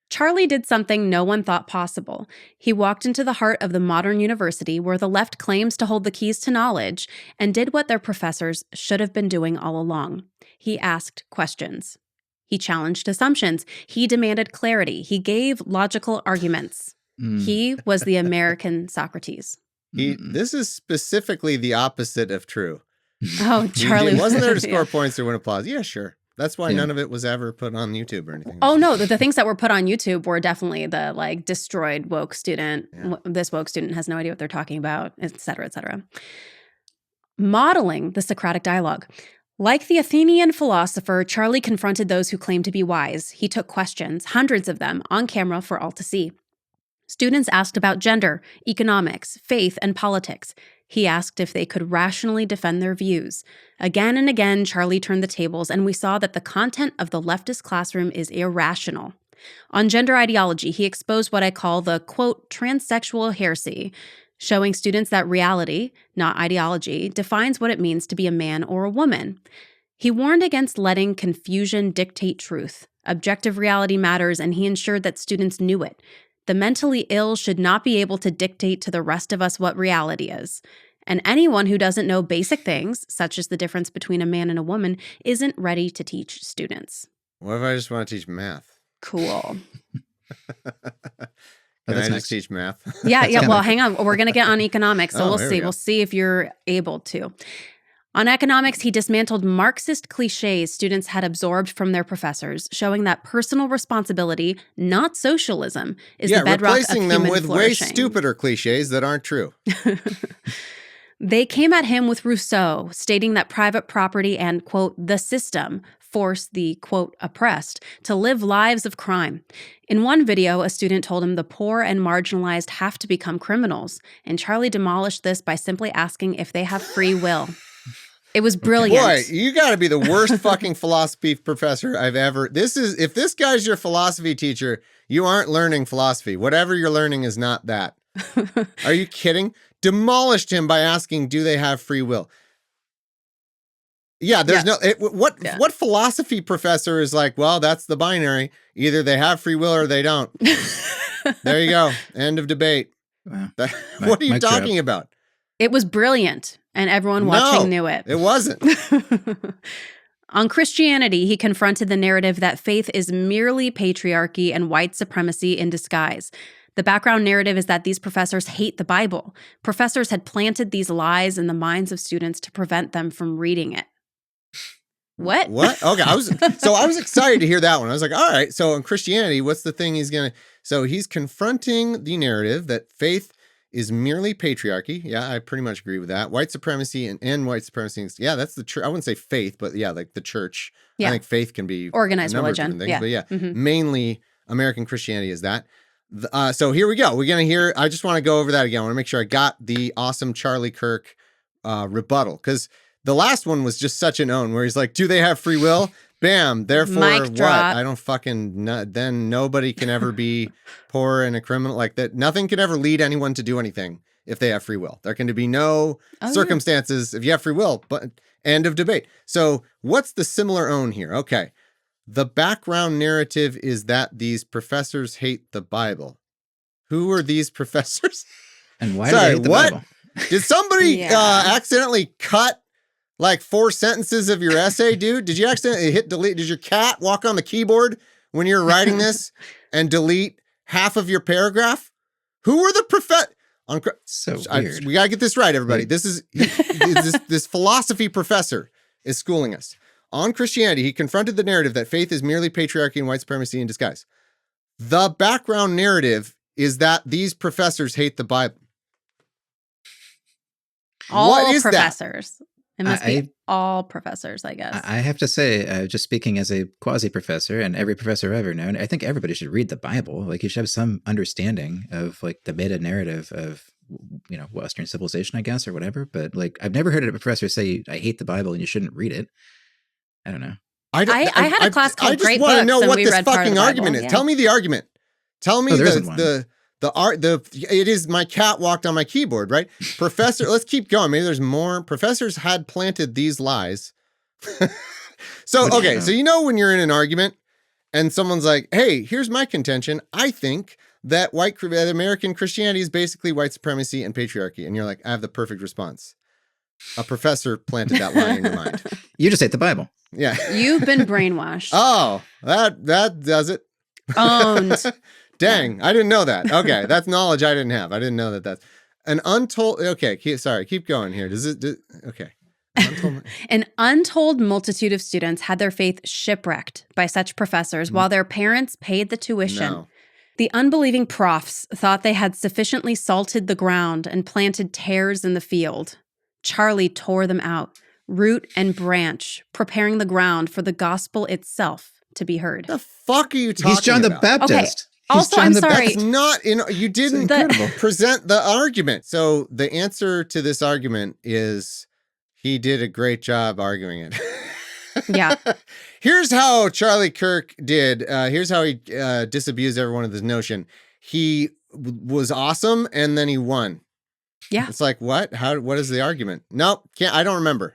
Charlie did something no one thought possible. He walked into the heart of the modern university where the left claims to hold the keys to knowledge and did what their professors should have been doing all along. He asked questions. He challenged assumptions. He demanded clarity. He gave logical arguments. He was the American Socrates. This is specifically the opposite of true. Oh, Charlie. Wasn't there to score points or win applause? Yeah, sure. That's why none of it was ever put on YouTube or anything. Oh, no. The things that were put on YouTube were definitely the like destroyed woke student. Yeah. This woke student has no idea what they're talking about, et cetera, et cetera. Modeling the Socratic dialogue. Like the Athenian philosopher, Charlie confronted those who claimed to be wise. He took questions, hundreds of them, on camera for all to see. Students asked about gender, economics, faith, and politics. He asked if they could rationally defend their views. Again and again, Charlie turned the tables, and we saw that the content of the leftist classroom is irrational. On gender ideology, he exposed what I call the, quote, transsexual heresy, showing students that reality, not ideology, defines what it means to be a man or a woman. He warned against letting confusion dictate truth. Objective reality matters, and he ensured that students knew it. The mentally ill should not be able to dictate to the rest of us what reality is. And anyone who doesn't know basic things, such as the difference between a man and a woman, isn't ready to teach students. What if I just want to teach math? Cool. Can I just teach math? Yeah. Well, hang on. We're going to get on economics, so we'll see. We'll see if you're able to. On economics, he dismantled Marxist cliches students had absorbed from their professors, showing that personal responsibility, not socialism, is the bedrock of human replacing them with flourishing. way stupider cliches that aren't true. They came at him with Rousseau, stating that private property and, quote, the system force the, quote, oppressed to live lives of crime. In one video, a student told him the poor and marginalized have to become criminals, and Charlie demolished this by simply asking if they have free will. It was brilliant. Boy, you got to be the worst fucking philosophy professor I've ever. If this guy's your philosophy teacher, you aren't learning philosophy. Whatever you're learning is not that. Are you kidding? Demolished him by asking, do they have free will? Yeah, there's what philosophy professor is like, well, that's the binary. Either they have free will or they don't. There you go. End of debate. Wow. What are you talking about? It was brilliant, and everyone watching knew it. It wasn't. On Christianity, he confronted the narrative that faith is merely patriarchy and white supremacy in disguise. The background narrative is that these professors hate the Bible. Professors had planted these lies in the minds of students to prevent them from reading it. What? Okay, I was excited to hear that one. I was like, all right, so in Christianity, what's the thing so he's confronting the narrative that faith is merely patriarchy. Yeah, I pretty much agree with that. White supremacy and white supremacy. Yeah, that's the church. I wouldn't say faith, but yeah, like the church. Yeah. I think faith can be organized religion. Things, but mainly American Christianity is that. So here we go. We're going to hear, I just want to go over that again. I want to make sure I got the awesome Charlie Kirk rebuttal, because the last one was just such an own where he's like, do they have free will? Bam. Therefore, what? I don't fucking know. Then nobody can ever be poor and a criminal like that. Nothing can ever lead anyone to do anything if they have free will. There can be no circumstances if you have free will, but end of debate. So what's the similar own here? Okay. The background narrative is that these professors hate the Bible. Who are these professors? And why do they hate the Bible? Did somebody accidentally cut like 4 sentences of your essay, dude? Did you accidentally hit delete? Did your cat walk on the keyboard when you were writing this and delete half of your paragraph? Who are the So weird. We got to get this right, everybody. This is this philosophy professor is schooling us. On Christianity, he confronted the narrative that faith is merely patriarchy and white supremacy in disguise. The background narrative is that these professors hate the Bible. All professors. That? It must be all professors, I guess. I have to say, just speaking as a quasi-professor and every professor I've ever known, I think everybody should read the Bible. Like, you should have some understanding of like the meta-narrative of, you know, Western civilization, I guess, or whatever. But like, I've never heard a professor say, I hate the Bible and you shouldn't read it. I don't know. I had a class called Great Books. I just want to know what this fucking argument is. Tell me the argument. Tell me it is my cat walked on my keyboard, right? Professor, let's keep going. Maybe there's more. Professors had planted these lies. So you know when you're in an argument and someone's like, hey, here's my contention. I think that American Christianity is basically white supremacy and patriarchy. And you're like, I have the perfect response. A professor planted that lie in your mind. You just hate the Bible. Yeah. You've been brainwashed. Oh, that does it. Owned. Dang, I didn't know that. Okay, that's knowledge I didn't have. I didn't know that that's an untold. Okay, keep going here. Okay, An untold multitude of students had their faith shipwrecked by such professors while their parents paid the tuition. No. The unbelieving profs thought they had sufficiently salted the ground and planted tares in the field. Charlie tore them out, root and branch, preparing the ground for the gospel itself to be heard. The fuck are you talking about? He's John the Baptist. Okay. Also, I'm sorry. That's not, you didn't present the argument. So the answer to this argument is he did a great job arguing it. Yeah. Here's how Charlie Kirk did. Here's how he disabused everyone of this notion. He was awesome and then he won. Yeah. It's like, what? What is the argument? Nope. I don't remember.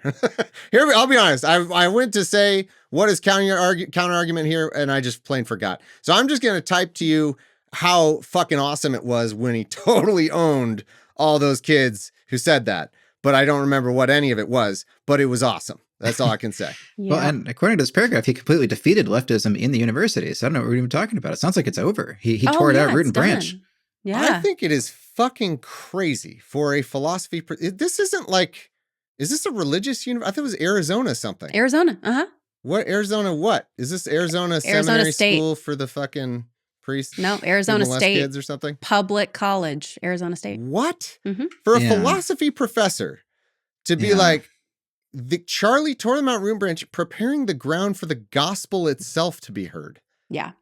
I'll be honest. I went to say, what is counter argument here? And I just plain forgot. So I'm just going to type to you how fucking awesome it was when he totally owned all those kids who said that. But I don't remember what any of it was, but it was awesome. That's all I can say. Yeah. Well, and according to this paragraph, he completely defeated leftism in the university. So I don't know what we're even talking about. It sounds like it's over. He tore it out root and branch. Yeah. I think it is fucking crazy for a philosophy. This isn't like, is this a religious university? I thought it was Arizona something. Arizona. Uh-huh. What? Arizona what? Is this Arizona Seminary State. School for the fucking priests? No, Arizona State. Kids or something? Public college, Arizona State. What? Mm-hmm. For a philosophy professor to be like, Charlie tore them out root and branch, preparing the ground for the gospel itself to be heard. Yeah.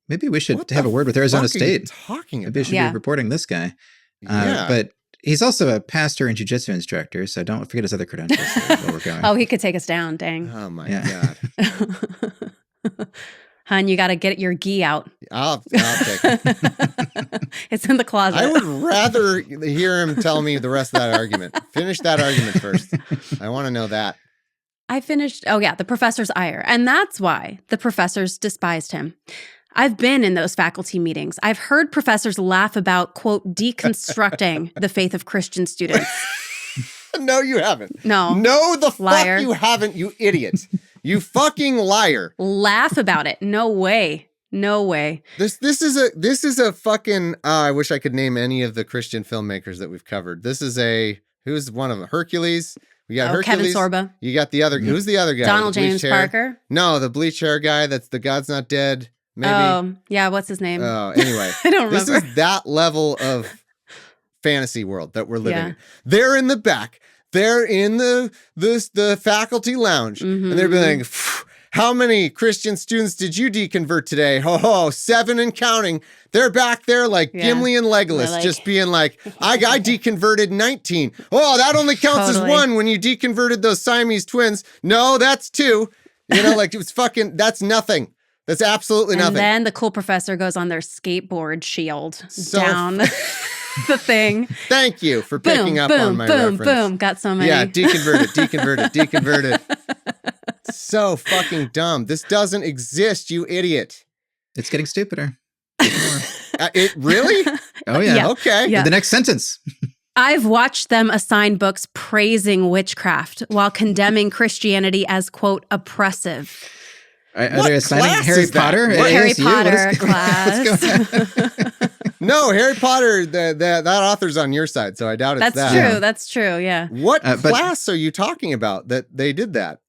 Maybe we should have a word with Arizona State. Talking about? Maybe I should be reporting this guy. But he's also a pastor and jiu-jitsu instructor, so don't forget his other credentials. Where we're going. Oh, he could take us down. Dang. Oh my God. Hun, you got to get your gi out. I'll take it. It's in the closet. I would rather hear him tell me the rest of that argument. Finish that argument first. I want to know that. I finished. Oh, yeah. The professor's ire. And that's why the professors despised him. I've been in those faculty meetings. I've heard professors laugh about, quote, deconstructing the faith of Christian students. No, you haven't. No. No, the Liar. fuck you haven't, you idiot. You fucking liar. Laugh about it. No way. No way. This is a fucking, I wish I could name any of the Christian filmmakers that we've covered. Who's one of them? Hercules. We got Hercules. Kevin Sorbo. You got the other, who's the other guy? Donald James Parker. No, the bleach hair guy. That's the God's Not Dead. Maybe. Oh, yeah. What's his name? Oh, anyway. I don't remember. This is that level of fantasy world that we're living in. They're in the back. They're in the faculty lounge. Mm-hmm. And they're being like, how many Christian students did you deconvert today? Ho, 7 and counting. They're back there like Gimli and Legolas, just being like, I deconverted 19. Oh, that only counts as 1 when you deconverted those Siamese twins. No, that's 2. Like it was fucking, that's nothing. That's absolutely nothing. And then the cool professor goes on their skateboard shield down the thing. Thank you for picking up on my reference. Boom. Got so many. Yeah, deconverted. So fucking dumb. This doesn't exist, you idiot. It's getting stupider. It really? Oh, yeah. Okay. Yeah. The next sentence. I've watched them assign books praising witchcraft while condemning Christianity as, quote, oppressive. Are they assigning Harry Potter? Harry Potter class. No, Harry Potter, that author's on your side, so I doubt it's that. That's true. That's true, yeah. What class are you talking about that they did that?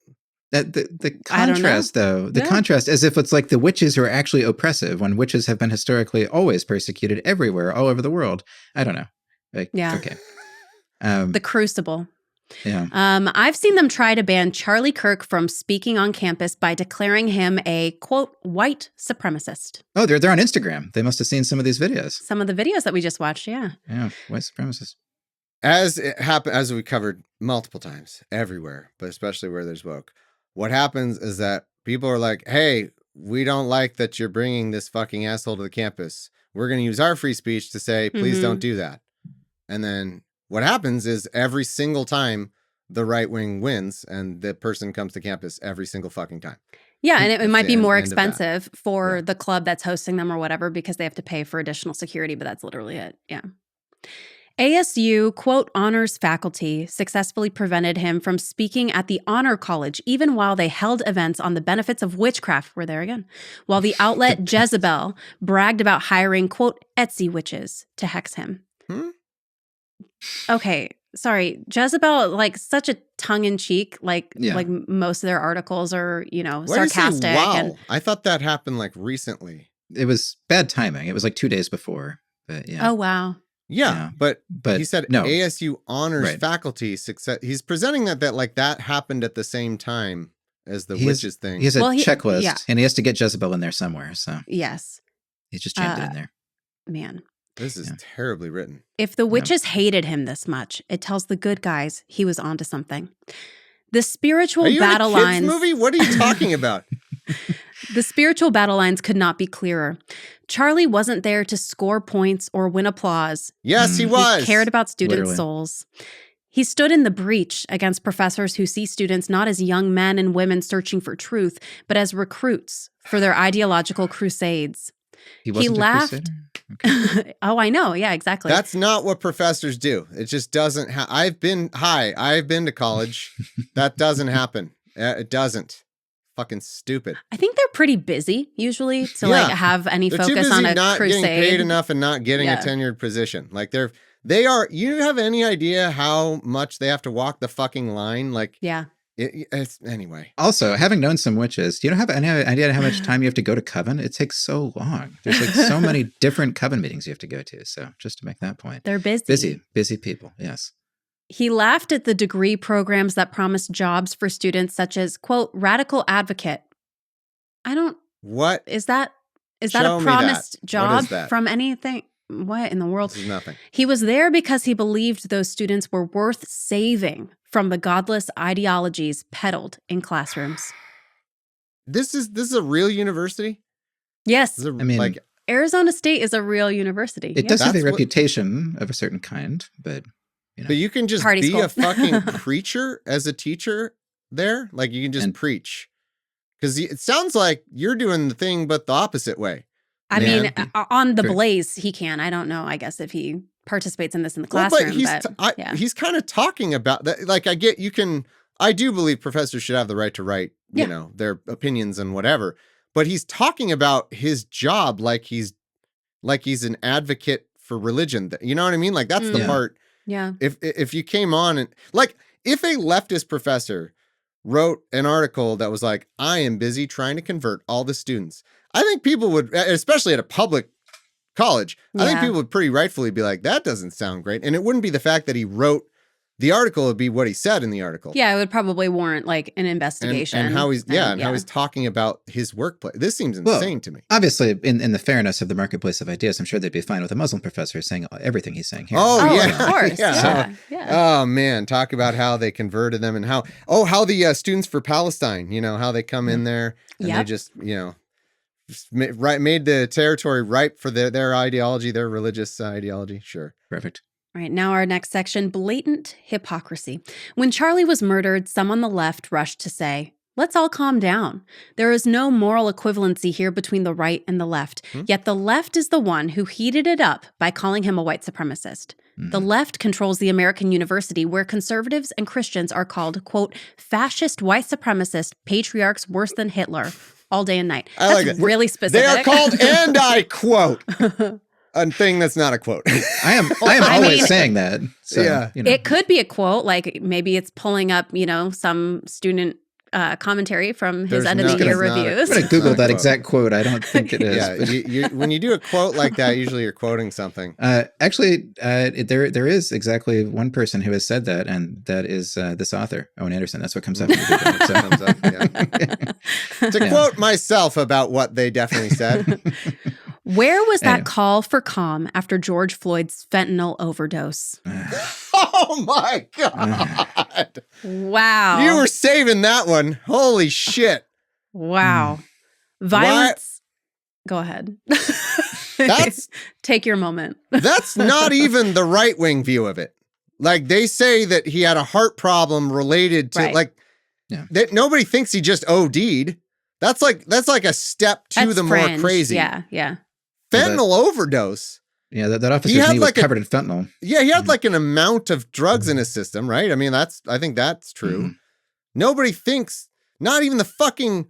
The contrast, though, contrast as if it's like the witches who are actually oppressive when witches have been historically always persecuted everywhere, all over the world. I don't know. Okay. The Crucible. Yeah. I've seen them try to ban Charlie Kirk from speaking on campus by declaring him a, quote, white supremacist. Oh, they're on Instagram. They must have seen some of these videos. Some of the videos that we just watched, yeah. Yeah, white supremacist. As it happened, as we covered multiple times, everywhere, but especially where there's woke, what happens is that people are like, hey, we don't like that you're bringing this fucking asshole to the campus. We're going to use our free speech to say, please don't do that. And then what happens is every single time the right wing wins and the person comes to campus every single fucking time. Yeah, and it might be more expensive for the club that's hosting them or whatever because they have to pay for additional security, but that's literally it. Yeah. ASU, quote, honors faculty successfully prevented him from speaking at the Honor College, even while they held events on the benefits of witchcraft. We're there again. While the outlet Jezebel bragged about hiring, quote, Etsy witches to hex him. Okay, sorry, Jezebel, like such a tongue-in-cheek, like most of their articles are, sarcastic. Wow. I thought that happened like recently. It was bad timing. It was like 2 days before. But yeah. Oh, wow. Yeah, but he said no. ASU honors faculty success. He's presenting that happened at the same time as the witches thing. He has a checklist, and he has to get Jezebel in there somewhere. So yes, he's just jammed it in there. Man, this is terribly written. If the witches hated him this much, it tells the good guys he was onto something. The spiritual battle lines. Movie? What are you talking about? The spiritual battle lines could not be clearer. Charlie wasn't there to score points or win applause. Yes, he was. He cared about students' souls. He stood in the breach against professors who see students not as young men and women searching for truth, but as recruits for their ideological crusades. He laughed. Okay. Oh, I know. Yeah, exactly. That's not what professors do. It just doesn't. I've been to college. That doesn't happen. It doesn't. Fucking stupid. I think they're pretty busy usually to have any focus on a not crusade. Getting paid enough and not getting a tenured position. Like they are. You have any idea how much they have to walk the fucking line? Like it's anyway. Also, having known some witches, do you have any idea how much time you have to go to coven? It takes so long. There's like so many different coven meetings you have to go to. So just to make that point, they're busy. Busy people. Yes. He laughed at the degree programs that promised jobs for students such as, quote, radical advocate. What? Is that a promised job from anything? What in the world? This is nothing. He was there because he believed those students were worth saving from the godless ideologies peddled in classrooms. This is a real university? Yes. Like Arizona State is a real university. It does have a reputation of a certain kind, but But you can just be a fucking preacher as a teacher there? Like you can just preach. Because it sounds like you're doing the thing, but the opposite way. I mean, on the Blaze, he can. I don't know, I guess, if he participates in this in the classroom. But he's kind of talking about that. Like I do believe professors should have the right to write, you know, their opinions and whatever. But he's talking about his job like he's an advocate for religion. You know what I mean? Like that's the part. Yeah. If you came on and like if a leftist professor wrote an article that was like, I am busy trying to convert all the students, I think people would, especially at a public college, I think people would pretty rightfully be like, that doesn't sound great. And it wouldn't be the fact that he wrote the article, it would be what he said in the article. Yeah, it would probably warrant like an investigation. And how he's how he's talking about his workplace. This seems insane to me. Obviously, in the fairness of the marketplace of ideas, I'm sure they'd be fine with a Muslim professor saying everything he's saying here. Oh yeah, of course. Yeah. Oh man, talk about how they converted them and how the students for Palestine, you know, how they come in there and they just, you know, made the territory ripe for their ideology, their religious ideology. Sure. Perfect. All right, now our next section, blatant hypocrisy. When Charlie was murdered, some on the left rushed to say, let's all calm down. There is no moral equivalency here between the right and the left. Yet the left is the one who heated it up by calling him a white supremacist. The left controls the American university where conservatives and Christians are called, quote, fascist white supremacist patriarchs worse than Hitler all day and night. That's really specific. They are called, and I quote, a thing that's not a quote. I am always saying that. So, you know. It could be a quote, like maybe it's pulling up, you know, some student commentary from his end of the year reviews. I'm going to Google that exact quote. I don't think it is. Yeah, when you do a quote like that, usually you're quoting something. Actually, there is exactly one person who has said that, and that is this author, Owen Anderson. That's what comes up. To quote myself about what they definitely said. Where was that call for calm after George Floyd's fentanyl overdose? Oh my God. Wow. You were saving that one. Holy shit. Wow. Violence. Go ahead. Take your moment. That's not even the right-wing view of it. Like they say that he had a heart problem related to that nobody thinks he just OD'd. That's like a step to the more crazy. Yeah. Fentanyl overdose. Yeah, that officer's knee was covered in fentanyl. Yeah, he had like an amount of drugs in his system, right? I mean, I think that's true. Nobody thinks, not even the fucking,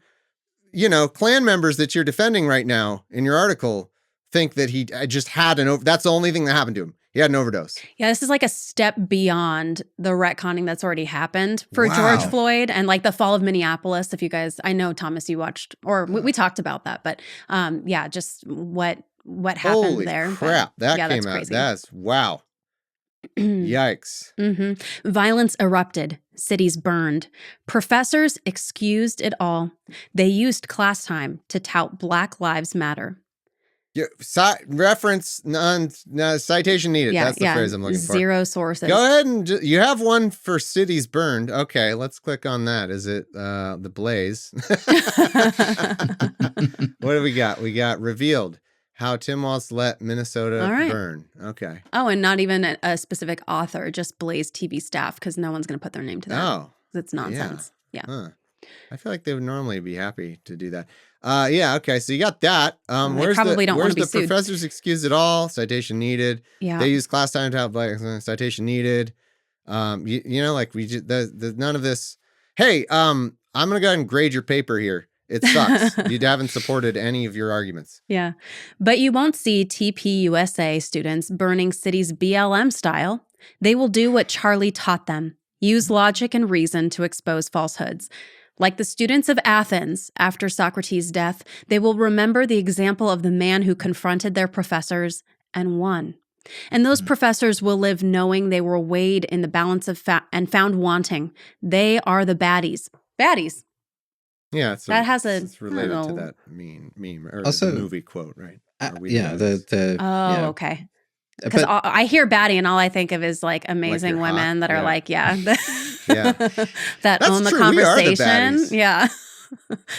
you know, Klan members that you're defending right now in your article think that he just had that's the only thing that happened to him. He had an overdose. Yeah, this is like a step beyond the retconning that's already happened for Wow. George Floyd and like the fall of Minneapolis. If you guys, I know, Thomas, you watched, or we talked about that, but yeah, just what happened Holy there. crap. That yeah, came that's out. crazy. That's wow. Yikes. Mm-hmm. Violence erupted. Cities burned. Professors excused it all. They used class time to tout Black Lives Matter. Yeah, reference, citation needed. That's the phrase I'm looking for. Zero sources. Go ahead and you have one for cities burned. Okay, let's click on that. Is it the blaze? What do we got? We got revealed how Tim Walz let Minnesota burn. Okay. Oh, and not even a specific author, just Blaze TV staff, because no one's going to put their name to that. Oh. It's nonsense. Yeah. Huh. I feel like they would normally be happy to do that. Yeah, okay, so you got that. Where's the professors excused it all? Citation needed. Yeah. They use class time to have like citation needed. You know, like we just none of this. Hey, I'm gonna go ahead and grade your paper here. It sucks. You haven't supported any of your arguments. Yeah. But you won't see TPUSA students burning cities BLM style. They will do what Charlie taught them. Use logic and reason to expose falsehoods. Like the students of Athens after Socrates' death, they will remember the example of the man who confronted their professors and won. And those professors will live knowing they were weighed in the balance of and found wanting. They are the baddies. Baddies. Yeah, it's related to that meme or also, the movie quote, right? Okay. Because I hear baddie and all I think of is like amazing like women that are like, yeah, that that's own the true. conversation. We are the yeah.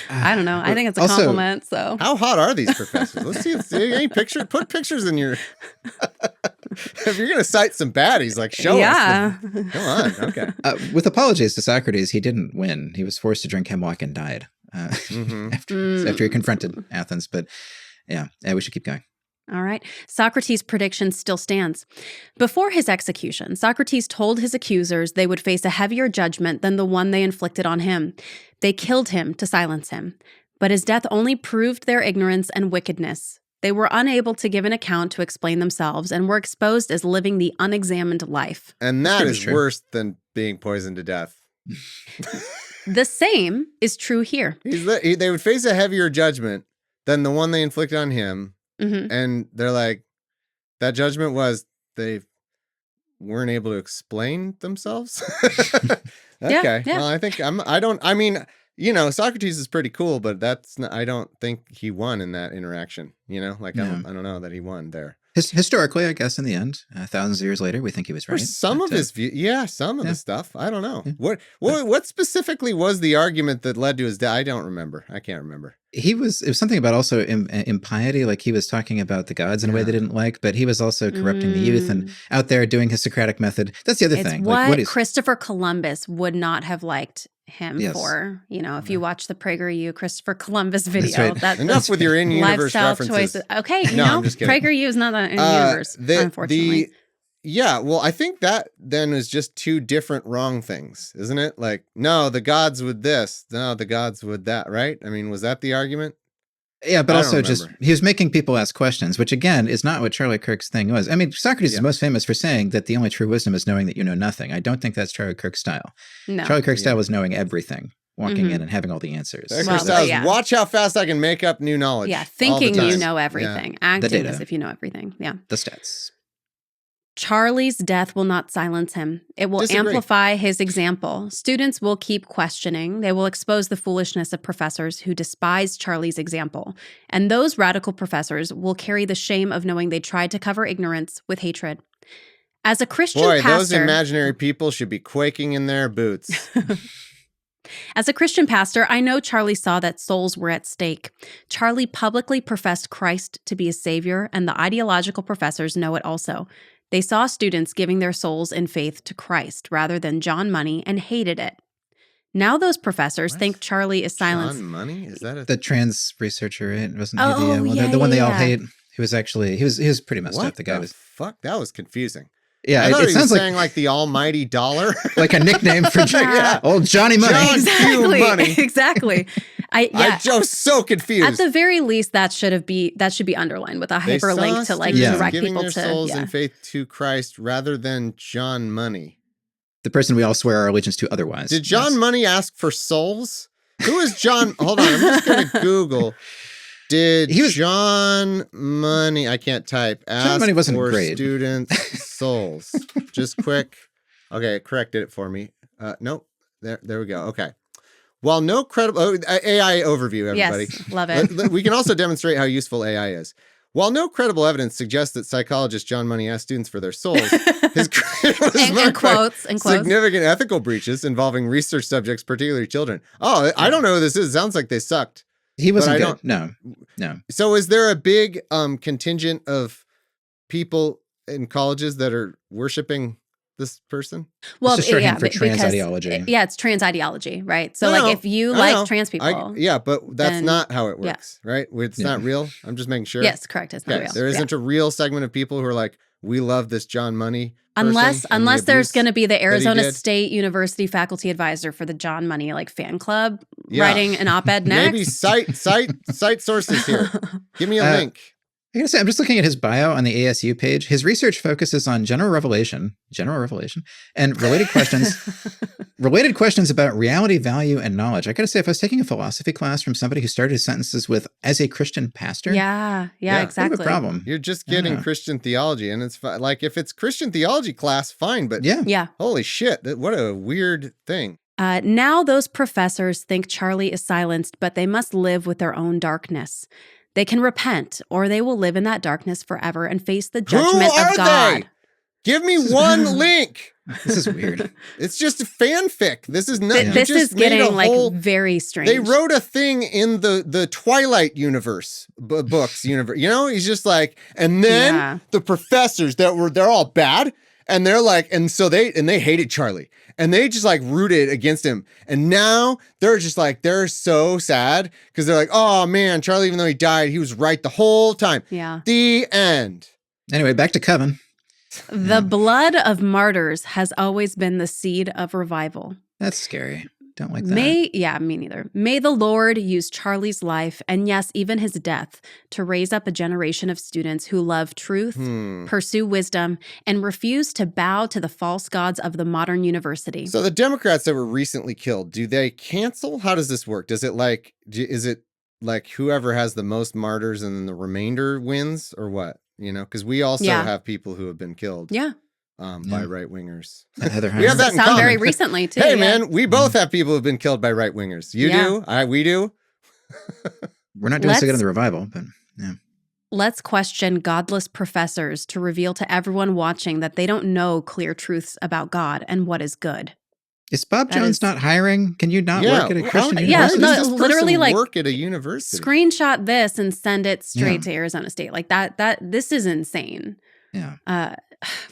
I don't know. I think it's a compliment. So how hot are these professors? Let's see any picture. Put pictures in your. If you're gonna cite some baddies, like show us. Come on. Okay. With apologies to Socrates, he didn't win. He was forced to drink hemlock and died after he confronted Athens. But yeah, we should keep going. All right. Socrates' prediction still stands. Before his execution, Socrates told his accusers they would face a heavier judgment than the one they inflicted on him. They killed him to silence him. But his death only proved their ignorance and wickedness. They were unable to give an account to explain themselves and were exposed as living the unexamined life. And that is worse than being poisoned to death. The same is true here. They would face a heavier judgment than the one they inflicted on him. Mm-hmm. And they're like, that judgment was they weren't able to explain themselves. Okay. Yeah. Well, I think Socrates is pretty cool, but I don't think he won in that interaction. I don't know that he won there. Historically, I guess in the end, thousands of years later, we think he was right. For some of his view, some of the stuff. I don't know. Yeah. What specifically was the argument that led to his death? I don't remember. I can't remember. It was something about also impiety, like he was talking about the gods in a way they didn't like, but he was also corrupting the youth and out there doing his Socratic method. That's the other thing. What Christopher Columbus would not have liked him for. If you watch the PragerU Christopher Columbus video. That's right. Enough with your in-universe references. Choices. Okay, I'm just kidding. PragerU is not an in-universe, unfortunately. Well, I think that then is just two different wrong things, isn't it? Like, no, the gods would this. No, the gods would that, right? I mean, was that the argument? Yeah, but also just he was making people ask questions, which again is not what Charlie Kirk's thing was. I mean, Socrates is most famous for saying that the only true wisdom is knowing that you know nothing. I don't think that's Charlie Kirk's style. No. Charlie Kirk's style was knowing everything, walking in and having all the answers. Watch how fast I can make up new knowledge. Yeah, thinking you know everything, acting as if you know everything. Yeah, the stats. Charlie's death will not silence him. It will amplify his example. Students will keep questioning. They will expose the foolishness of professors who despise Charlie's example. And those radical professors will carry the shame of knowing they tried to cover ignorance with hatred. As a Christian pastor... those imaginary people should be quaking in their boots. As a Christian pastor, I know Charlie saw that souls were at stake. Charlie publicly professed Christ to be his savior, and the ideological professors know it also. They saw students giving their souls in faith to Christ rather than John Money and hated it. Now those professors think Charlie is silenced. John Money? Is that the trans researcher, right? Wasn't he the one they all hate? He was actually, he was pretty messed up. The guy was... Fuck, that was confusing. Yeah, I thought he was saying like the almighty dollar. Like a nickname for old Johnny Money. Exactly. Exactly. I was so confused. At the very least, that should be underlined with a hyperlink to like direct giving people their to souls and faith to Christ rather than John Money. The person we all swear our allegiance to otherwise. Did John Money ask for souls? Who is John? Hold on, I'm just going to Google. John Money, I can't type, ask John Money wasn't for great. students' souls. Just quick. Okay, it corrected it for me. Nope. There we go. Okay. While no credible AI overview, everybody. Yes, love it. We can also demonstrate how useful AI is. While no credible evidence suggests that psychologist John Money asked students for their souls, his career was marked by significant ethical breaches involving research subjects, particularly children. Oh, I don't know who this is. It sounds like they sucked. He wasn't good. No. So is there a big contingent of people in colleges that are worshiping this person? Well, it's shorthand for trans ideology. It's trans ideology, right? So like if you like trans people. But that's not how it works, right? It's not real. I'm just making sure. Yes, correct. It's not real. There isn't a real segment of people who are like, we love this John Money person, unless there's going to be the Arizona State University faculty advisor for the John Money like fan club writing an op-ed next. Maybe cite sources here. Give me a link. I gotta say, I'm just looking at his bio on the ASU page. His research focuses on general revelation, and related questions about reality, value, and knowledge. I gotta say, if I was taking a philosophy class from somebody who started his sentences with "as a Christian pastor," yeah, exactly. A problem. You're just getting Christian theology, and it's like if it's Christian theology class, fine. But holy shit, what a weird thing. Now those professors think Charlie is silenced, but they must live with their own darkness. They can repent, or they will live in that darkness forever and face the judgment of God. They? Give me one link. This is weird. It's just fanfic. This is not. This is getting like very strange. They wrote a thing in the Twilight universe books universe. You know, he's just like, and then the professors they're all bad, and they're like, and so they hated Charlie. And they just like rooted against him. And now they're just like, they're so sad because they're like, oh man, Charlie, even though he died, he was right the whole time. Yeah. The end. Anyway, back to Coven. The blood of martyrs has always been the seed of revival. That's scary. Don't like that. Me neither. May the Lord use Charlie's life, and yes, even his death, to raise up a generation of students who love truth, pursue wisdom, and refuse to bow to the false gods of the modern university. So the Democrats that were recently killed, do they cancel? How does this work? Is it like whoever has the most martyrs and then the remainder wins, or what? You know, because we also have people who have been killed. Yeah. By right-wingers. We have that in common. Very recently, too. Hey, man, we both have people who've been killed by right-wingers. You do? We do? We're not doing so good in the revival, but yeah. Let's question godless professors to reveal to everyone watching that they don't know clear truths about God and what is good. Is Bob Jones not hiring? Can you not work at a Christian university? Yeah, literally like work at a university. Screenshot this and send it straight to Arizona State. Like this is insane. Yeah.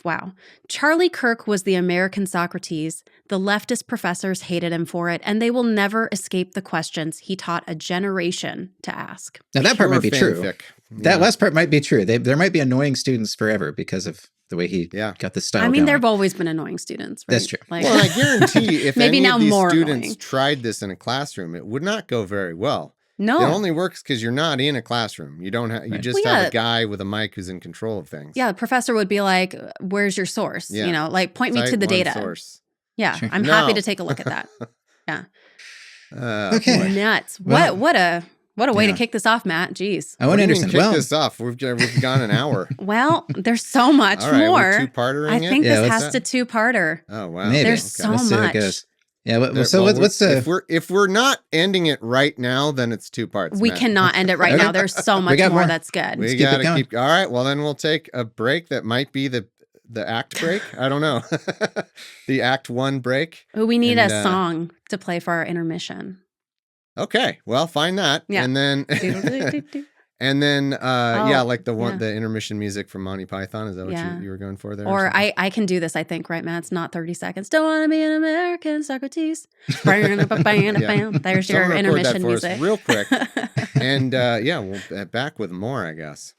Wow. Charlie Kirk was the American Socrates. The leftist professors hated him for it, and they will never escape the questions he taught a generation to ask. Now, that part might be true. Yeah. That last part might be true. There might be annoying students forever because of the way he got this style there going. have always been annoying students, right? That's true. Like, well, I guarantee if maybe any now of these more students annoying. tried this in a classroom, it would not go very well. No. It only works because you're not in a classroom. You don't have. You just have a guy with a mic who's in control of things. Yeah, the professor would be like, "Where's your source? Yeah. You know, like point me to the data." Source. Yeah, sure. I'm happy to take a look at that. Yeah. Okay. Nuts. Well, what a way to kick this off, Matt. Jeez. Owen Anderson. Kick this off. We've gone an hour. Well, there's so much All right, more. We're two-partering I think this has to two-parter. Oh wow. Maybe. There's so Let's see how it much. goes. Yeah. What's if we're not ending it right now, then it's two parts. We Matt. cannot end it right now. There's so much more that's good. We got to keep. All right. Well, then we'll take a break. That might be the act break. I don't know. The act 1 break. We need a song to play for our intermission. Okay. Well, find that. Yeah. And then like the intermission music from Monty Python. Is that what you were going for there? Or I can do this, I think, right, Matt? It's not 30 seconds. Don't want to be an American Socrates. There's your intermission music. Real quick. And we'll back with more, I guess.